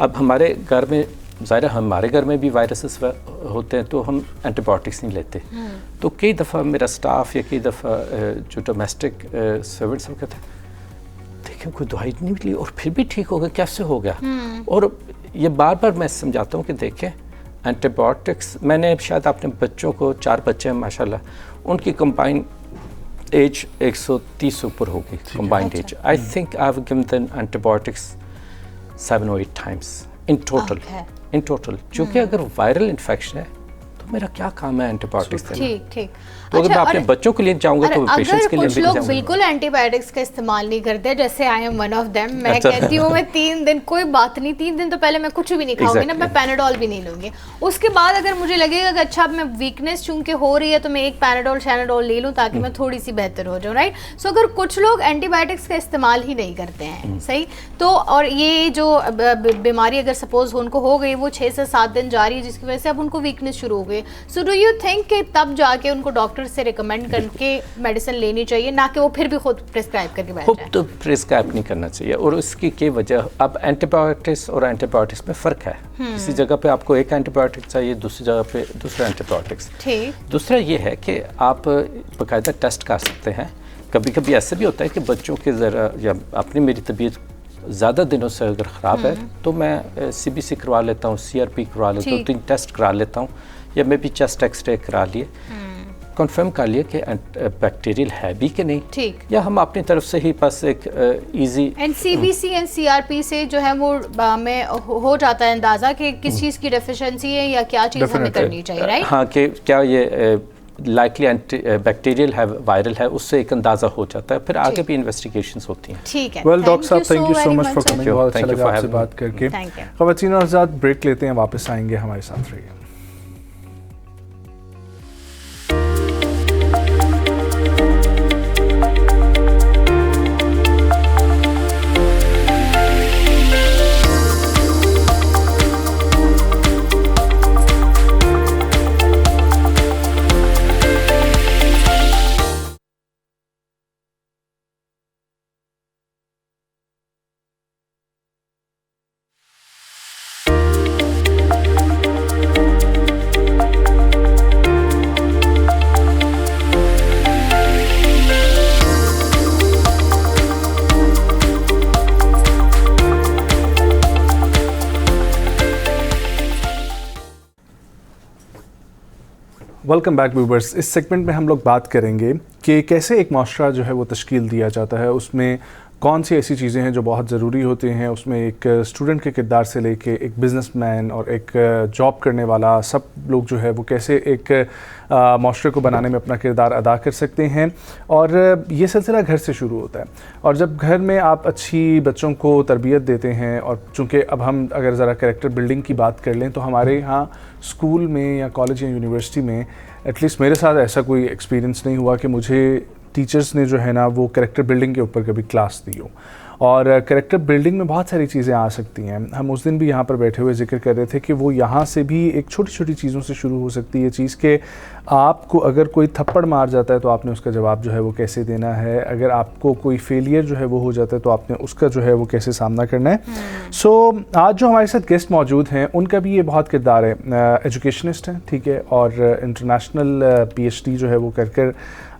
[SPEAKER 4] اب ہمارے گھر میں ظاہر ہمارے گھر میں بھی وائرسز ہوتے ہیں تو ہم اینٹی بایوٹکس نہیں لیتے. تو کئی دفعہ میرا سٹاف یا کئی دفعہ جو ڈومیسٹک سرونٹس وہ کہتے ہیں دیکھیں کوئی دوائی نہیں ملی اور پھر بھی ٹھیک ہو گیا, کیسے ہو گیا. اور یہ بار بار میں سمجھاتا ہوں کہ دیکھیں اینٹی بایوٹکس, میں نے شاید اپنے بچوں کو 4 بچے ہیں ماشاءاللہ, ان کی کمبائنڈ ایج 130 اوپر ہوگی combined age. I think I have given them antibiotics 7 or 8 times in total. چونکہ اگر وائرل انفیکشن ہے تو میرا کیا کام ہے اینٹی بایوٹکس دینا.
[SPEAKER 1] ٹھیک ٹھیک.
[SPEAKER 4] تو اگر میں اپنے بچوں کے لیے جاؤں گا تو پیشنٹس کے لیے بھی
[SPEAKER 1] لوگ
[SPEAKER 4] جاؤں گا.
[SPEAKER 1] بالکل اینٹی بایوٹکس کا استعمال نہیں کرتے, جیسے I am one of them. میں کہتی ہوں میں 3 دن کوئی بات نہیں, 3 دن تو پہلے میں کچھ بھی نہیں کھاؤں گی نا, میں پیناڈول بھی نہیں لوں گی. اس کے بعد اگر مجھے لگے گا کہ اچھا اب میں ویکنیس چونکہ ہو رہی ہے تو میں ایک پیناڈول لے لوں تاکہ میں تھوڑی سی بہتر ہو جاؤں, رائٹ. سو اگر کچھ لوگ اینٹی بایوٹکس کا استعمال ہی نہیں کرتے ہیں, صحیح, تو اور یہ جو بیماری اگر سپوز ان کو ہو گئی وہ 6 سے 7 دن جاری ہے, جس کی وجہ سے اب ان کو ویکنیس شروع ہو گئی. سو ڈو یو تھنک کہ تب جا کے ان کو ڈاکٹر سے ریکمینڈ کر کے میڈیسن لینی چاہیے, نہ کہ وہ پھر بھی خود پرسکرائب کر کے بیٹھ جائیں؟
[SPEAKER 4] خود تو پرسکرائب نہیں کرنا چاہیے, اور اس کی وجہ اب اینٹی بایوٹکس اور اینٹی بایوٹکس میں فرق ہے. کسی جگہ پہ آپ کو ایک اینٹی بایوٹک چاہیے, دوسری جگہ پہ دوسرا اینٹی بایوٹکس. دوسرا یہ ہے کہ آپ باقاعدہ ٹیسٹ کر سکتے ہیں. کبھی کبھی ایسے بھی ہوتا ہے کہ بچوں کے ذرا یا اپنی میری طبیعت زیادہ دنوں سے اگر خراب ہے تو میں CBC کروا لیتا ہوں, CRP کروا لیتا ہوں, 3 ٹیسٹ کرا لیتا ہوں, یا میں بھی چیسٹ ایکس رے کرا لیے, کنفرم کر لیے کہ بیکٹیریل ہے بھی کہ نہیں.
[SPEAKER 1] ٹھیک.
[SPEAKER 4] یا ہم اپنی طرف سے ہی بس ایک ایزی
[SPEAKER 1] CBC اور CRP سے جو ہے وہ میں ہو جاتا ہے اندازہ کہ کس چیز کی ڈیفیشنسی ہے یا کیا چیز ہمیں کرنی چاہیے, رائٹ.
[SPEAKER 4] ہاں, کہ کیا یہ لائکلی بیکٹیریل ہے, وائرل ہے, اس سے ایک اندازہ ہو جاتا ہے. پھر آگے بھی انویسٹیگیشنز ہوتی ہیں.
[SPEAKER 1] ٹھیک ہے.
[SPEAKER 2] ویل ڈاکٹر صاحب, thank you so much for coming. بہت اچھا لگا آپ سے بات کر کے. خواتین اور حضرات, بریک لیتے ہیں, واپس آئیں گے, ہمارے ساتھ رہیے. Welcome back viewers. اس سیگمنٹ میں ہم لوگ بات کریں گے کہ کیسے ایک معاشرہ جو ہے وہ تشکیل دیا جاتا ہے, اس میں کون سی ایسی چیزیں ہیں جو بہت ضروری ہوتے ہیں. اس میں ایک اسٹوڈنٹ کے کردار سے لے کے ایک بزنس مین اور ایک جاب کرنے والا, سب لوگ جو ہے وہ کیسے ایک معاشرے کو بنانے میں اپنا کردار ادا کر سکتے ہیں. اور یہ سلسلہ گھر سے شروع ہوتا ہے, اور جب گھر میں آپ اچھی بچوں کو تربیت دیتے ہیں, اور چونکہ اب ہم اگر ذرا کریکٹر بلڈنگ کی بات کر لیں تو ہمارے یہاں اسکول میں یا کالج یا یونیورسٹی میں ایٹ لیسٹ میرے ساتھ ایسا کوئی ایکسپیرینس نہیں ہوا کہ مجھے ٹیچرز نے جو ہے نا وہ کریکٹر بلڈنگ کے اوپر کبھی کلاس دی ہو. اور کریکٹر بلڈنگ میں بہت ساری چیزیں آ سکتی ہیں. ہم اس دن بھی یہاں پر بیٹھے ہوئے ذکر کر رہے تھے کہ وہ یہاں سے بھی ایک چھوٹی چھوٹی چیزوں سے شروع ہو سکتی ہے چیز کہ آپ کو اگر کوئی تھپڑ مار جاتا ہے تو آپ نے اس کا جواب جو ہے وہ کیسے دینا ہے, اگر آپ کو کوئی فیلئر جو ہے وہ ہو جاتا ہے تو آپ نے اس کا جو ہے وہ کیسے سامنا کرنا ہے. سو آج جو ہمارے ساتھ گیسٹ موجود ہیں ان کا بھی یہ بہت کردار ہے. ایجوکیشنسٹ ہیں, ٹھیک ہے, اور انٹرنیشنل PhD جو ہے وہ کر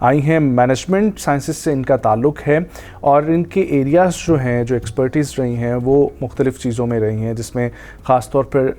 [SPEAKER 2] آئی ہیں. مینجمنٹ سائنسز سے ان کا تعلق ہے, اور ان کے ایریاز جو ہیں, جو ایکسپرٹیز رہی ہیں وہ مختلف چیزوں میں رہی ہیں, جس میں خاص طور پر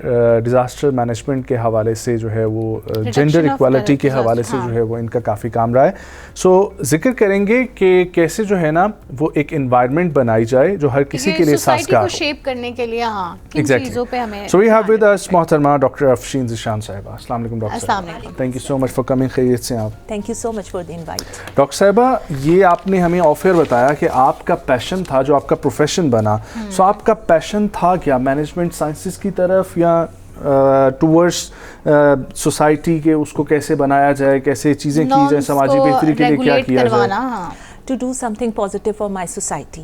[SPEAKER 2] ڈیزاسٹر مینجمنٹ کے حوالے سے جو ہے وہ جینڈر ایکوالٹی کے حوالے سے جو ہے وہ ان کا کافی کام رہا ہے. سو ذکر کریں گے کہ کیسے جو ہے نا وہ ایک انوائرمنٹ بنائی جائے جو ہر کسی کے لیے سازگار ہو,
[SPEAKER 1] شیپ کرنے کے لیے. ہاں, کن چیزوں پہ ہمیں.
[SPEAKER 2] سو وی ہیو ود اس محترمہ ڈاکٹر افشین ذیشان صاحبہ. السلام علیکم ڈاکٹر صاحبہ, thank you so much for coming. خیریت سے آپ؟
[SPEAKER 5] Thank you so much for the invite.
[SPEAKER 2] Doctor صاحبہ, یہ آپ نے ہمیں آف ایئر بتایا کہ آپ کا پیشن تھا, جو آپ کا پروفیشن بنا, سو آپ کا پیشن تھا کیا, مینجمنٹ سائنسز کی طرف یا ٹورڈس سوسائٹی کے اس کو کیسے بنایا جائے, کیسے چیزیں کی جائیں, سماجی بہتری کے لیے کیا کیا جائے؟
[SPEAKER 5] to do something positive for my society.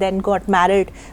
[SPEAKER 5] then got married.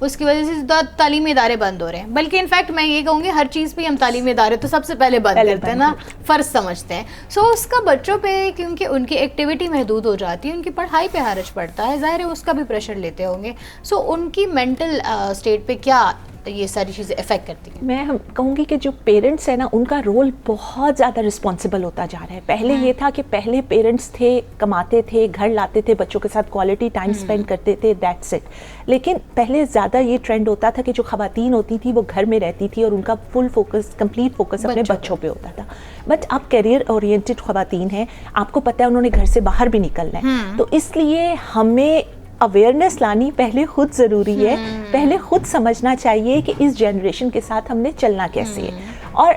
[SPEAKER 1] اس کی وجہ سے تعلیمی ادارے بند ہو رہے ہیں. بلکہ انفیکٹ میں یہ کہوں گی ہر چیز پہ ہم تعلیمی ادارے تو سب سے پہلے بند کرتے ہیں نا, فرض سمجھتے ہیں. سو اس کا بچوں پہ کیونکہ ان کی ایکٹیویٹی محدود ہو جاتی ہے, ان کی پڑھائی پہ حرج پڑتا ہے, ظاہر ہے اس کا بھی پریشر لیتے ہوں گے. سو ان کی مینٹل اسٹیٹ پہ کیا یہ ساری چیزیں افیکٹ کرتی ہیں؟
[SPEAKER 5] میں کہوں گی کہ جو پیرنٹس ہیں نا ان کا رول بہت زیادہ رسپانسبل ہوتا جا رہا ہے. پہلے یہ تھا کہ پہلے پیرنٹس تھے, کماتے تھے, گھر لاتے تھے, بچوں کے ساتھ کوالٹی ٹائم اسپینڈ کرتے تھے, دیٹس اٹ. لیکن پہلے زیادہ یہ ٹرینڈ ہوتا تھا کہ جو خواتین ہوتی تھی وہ گھر میں رہتی تھی اور ان کا فل فوکس, کمپلیٹ فوکس اپنے بچوں پہ ہوتا تھا. بٹ اب کیریئر اورینٹڈ خواتین ہیں, آپ کو پتہ ہے انہوں نے گھر سے باہر بھی نکلنا ہے, تو اس لیے ہمیں اویئرنیس لانی پہلے خود ضروری ہے. پہلے خود سمجھنا چاہیے کہ اس جنریشن کے ساتھ ہم نے چلنا کیسے ہے. اور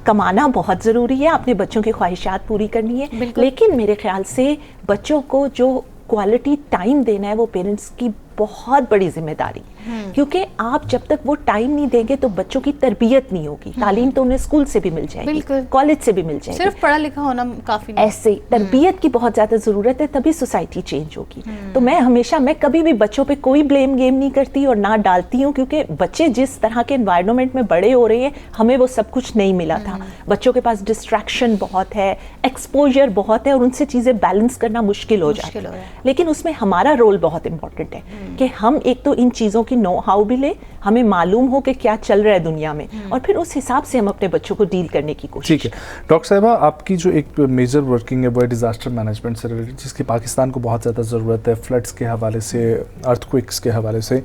[SPEAKER 5] کمانا بہت ضروری ہے, اپنے بچوں کی خواہشات پوری کرنی ہے, لیکن میرے خیال سے بچوں کو جو کوالٹی ٹائم دینا ہے وہ پیرنٹس کی بہت بڑی ذمہ داری ہے. کیونکہ آپ جب تک وہ ٹائم نہیں دیں گے تو بچوں کی تربیت نہیں ہوگی. تعلیم تو انہیں اسکول سے بھی مل جائے گی, کالج سے بھی مل جائے گی,
[SPEAKER 1] صرف پڑھا لکھا ہونا کافی نہیں.
[SPEAKER 5] ایسے تربیت کی بہت زیادہ ضرورت ہے, تبھی سوسائٹی چینج ہوگی. تو میں کبھی بھی بچوں پہ کوئی بلیم گیم نہیں کرتی اور نہ ڈالتی ہوں, کیونکہ بچے جس طرح کے انوائرمنٹ میں بڑے ہو رہے ہیں ہمیں وہ سب کچھ نہیں ملا تھا. بچوں کے پاس ڈسٹریکشن بہت ہے, ایکسپوجر بہت ہے, اور ان سے چیزیں بیلنس کرنا مشکل ہو جاتی ہے. لیکن اس میں ہمارا رول بہت امپورٹنٹ ہے کہ ہم ایک تو ان چیزوں کی نو ہاؤ بھی لیں, ہمیں معلوم ہو کہ کیا چل رہا ہے دنیا میں, اور پھر اس حساب سے ہم اپنے بچوں کو ڈیل کرنے کی کوشش.
[SPEAKER 2] ٹھیک ہے ڈاکٹر صاحبہ, آپ کی جو ایک میجر ورکنگ ہے وہ ہے ڈیزاسٹر مینجمنٹ سے ریلیٹڈ, جس کی پاکستان کو بہت زیادہ ضرورت ہے, فلڈس کے حوالے سے, ارتھ کوئکس کے حوالے سے.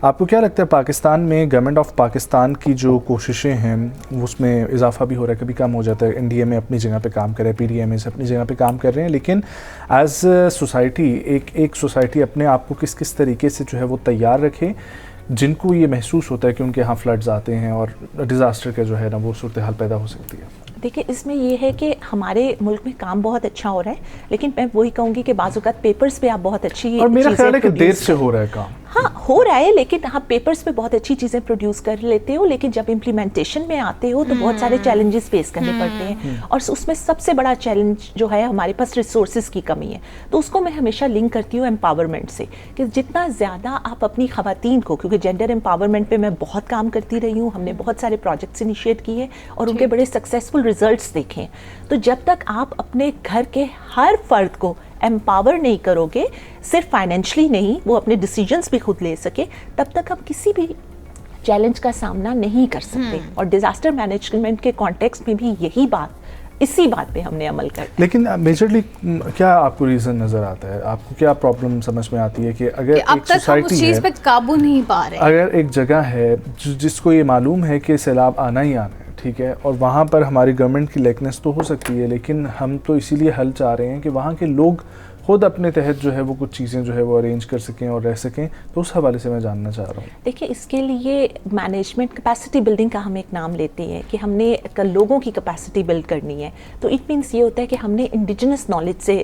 [SPEAKER 2] آپ کو کیا لگتا ہے پاکستان میں گورنمنٹ آف پاکستان کی جو کوششیں ہیں اس میں اضافہ بھی ہو رہا ہے, کبھی کم ہو جاتا ہے. این ڈی اے میں اپنی جگہ پہ کام کر رہے ہیں, پی ڈی ایم اے سے اپنی جگہ پہ کام کر رہے ہیں, لیکن ایز سوسائٹی ایک سوسائٹی اپنے آپ کو کس طریقے سے جو ہے وہ تیار رکھے جن کو یہ محسوس ہوتا ہے کہ ان کے ہاں فلڈز آتے ہیں اور ڈیزاسٹر کا جو ہے نا وہ صورتحال پیدا ہو سکتی ہے؟
[SPEAKER 5] دیکھیں اس میں یہ ہے کہ ہمارے ملک میں کام بہت اچھا ہو رہا ہے, لیکن میں وہی کہوں گی کہ بعض اوقات پیپرز پہ آپ بہت اچھی,
[SPEAKER 2] اور میرا خیال ہے کہ دیر سے ہو رہا ہے کام.
[SPEAKER 5] ہاں ہو رہا ہے, لیکن آپ پیپرز پہ بہت اچھی چیزیں پروڈیوس کر لیتے ہو, لیکن جب امپلیمنٹیشن میں آتے ہو تو بہت سارے چیلنجز فیس کرنے پڑتے ہیں, اور اس میں سب سے بڑا چیلنج جو ہے ہمارے پاس ریسورسز کی کمی ہے. تو اس کو میں ہمیشہ لنک کرتی ہوں امپاورمنٹ سے, کہ جتنا زیادہ آپ اپنی خواتین کو, کیونکہ جینڈر امپاورمنٹ پہ میں بہت کام کرتی رہی ہوں, ہم نے بہت سارے پروجیکٹس انیشیٹ کیے اور ان کے بڑے سکسیزفل ریزلٹس دیکھے. تو جب تک آپ اپنے گھر کے ہر فرد کو امپاور نہیں کرو گے, صرف فائنینشلی نہیں, وہ اپنے ڈیسیجنس بھی خود لے سکے, تب تک ہم کسی بھی چیلنج کا سامنا نہیں کر سکتے. اور ڈیزاسٹر مینجمنٹ کے کانٹیکسٹ میں بھی یہی بات, اسی بات پہ ہم نے عمل کرنا.
[SPEAKER 2] لیکن میجرلی کیا آپ کو ریزن نظر آتا ہے, آپ کو کیا پرابلم سمجھ میں آتی ہے کہ اگر ایک سوسائٹی ہے,
[SPEAKER 1] چیز پہ قابو نہیں پا رہے,
[SPEAKER 2] اگر ایک جگہ ہے جس کو یہ معلوم ہے کہ سیلاب آنا ہی آنا ہے, ٹھیک ہے, اور وہاں پر ہماری گورنمنٹ کی لیکنیس تو ہو سکتی ہے, لیکن ہم تو اسی لیے حل چاہ رہے ہیں کہ وہاں کے لوگ خود اپنے تحت جو ہے وہ کچھ چیزیں جو ہے وہ ارینج کر سکیں اور رہ سکیں, تو اس حوالے سے میں جاننا چاہ رہا ہوں.
[SPEAKER 5] دیکھیں اس کے لیے مینجمنٹ کیپیسٹی بلڈنگ کا ہم ایک نام لیتے ہیں کہ ہم نے لوگوں کی کیپیسٹی بلڈ کرنی ہے. تو اٹ مینس یہ ہوتا ہے کہ ہم نے انڈیجنس نالج سے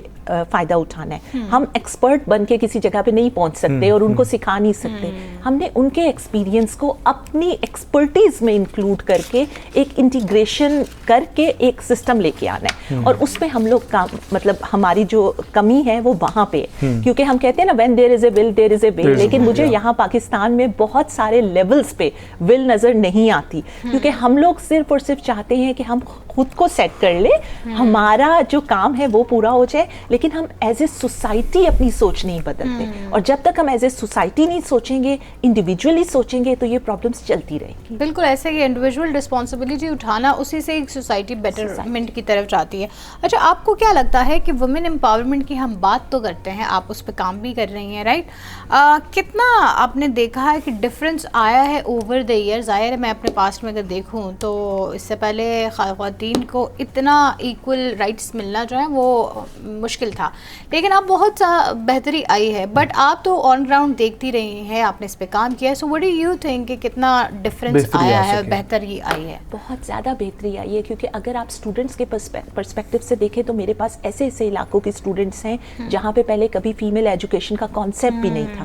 [SPEAKER 5] فائدہ اٹھانا ہے. ہم ایکسپرٹ بن کے کسی جگہ پہ نہیں پہنچ سکتے اور ان کو سکھا نہیں سکتے. ہم نے ان کے ایکسپیرینس کو اپنی ایکسپرٹیز میں انکلوڈ کر کے ایک انٹیگریشن کر کے ایک سسٹم لے کے آنا ہے, اور اس پہ ہم لوگ مطلب ہماری جو کمی ہے وہ وہاں پہ, کیونکہ ہم کہتے ہیں نا when there is a will there is a way, لیکن مجھے یہاں پاکستان میں بہت سارے لیولز پہ ول نظر نہیں آتی, کیونکہ ہم لوگ صرف اور صرف چاہتے ہیں کہ ہم خود کو سیٹ کر لیں, ہمارا جو کام ہے وہ پورا ہو جائے, لیکن ہم ایز اے سوسائٹی اپنی سوچ نہیں بدلتے. اور جب تک ہم ایز اے سوسائٹی نہیں سوچیں گے, انڈیویجولی سوچیں گے, تو یہ پرابلمس چلتی رہیں گی.
[SPEAKER 1] بالکل ایسے ہی انڈیویجول رسپانسبلٹی اٹھانا, اسی سے ایک سوسائٹی بیٹرمنٹ کی طرف جاتی ہے. اچھا آپ کو کیا لگتا ہے کہ وومن امپاورمنٹ کی ہم بات تو کرتے ہیں, آپ اس پہ کام بھی کر رہی ہیں رائٹ, کتنا آپ نے دیکھا ہے کہ ڈفرینس آیا ہے اوور دا ایئر؟ ظاہر ہے میں اپنے پاسٹ میں اگر دیکھوں تو اس سے پہلے خواتین کو اتنا ایکول رائٹس ملنا جو ہے وہ مشکل تھا, لیکن اب بہت بہتری آئی ہے. بٹ آپ تو آن گراؤنڈ دیکھتی رہی ہیں, آپ نے اس پہ کام کیا ہے, so what do you think کہ کتنا ڈفرینس آیا ہے, بہتری آئی ہے؟
[SPEAKER 5] بہت زیادہ بہتری آئی ہے, کیونکہ اگر آپ اسٹوڈنٹس کے پرسپیکٹو سے دیکھیں تو میرے پاس ایسے ایسے علاقوں کے اسٹوڈنٹس ہیں جہاں پہ پہلے کبھی فیمیل ایجوکیشن کا کانسیپٹ بھی نہیں تھا,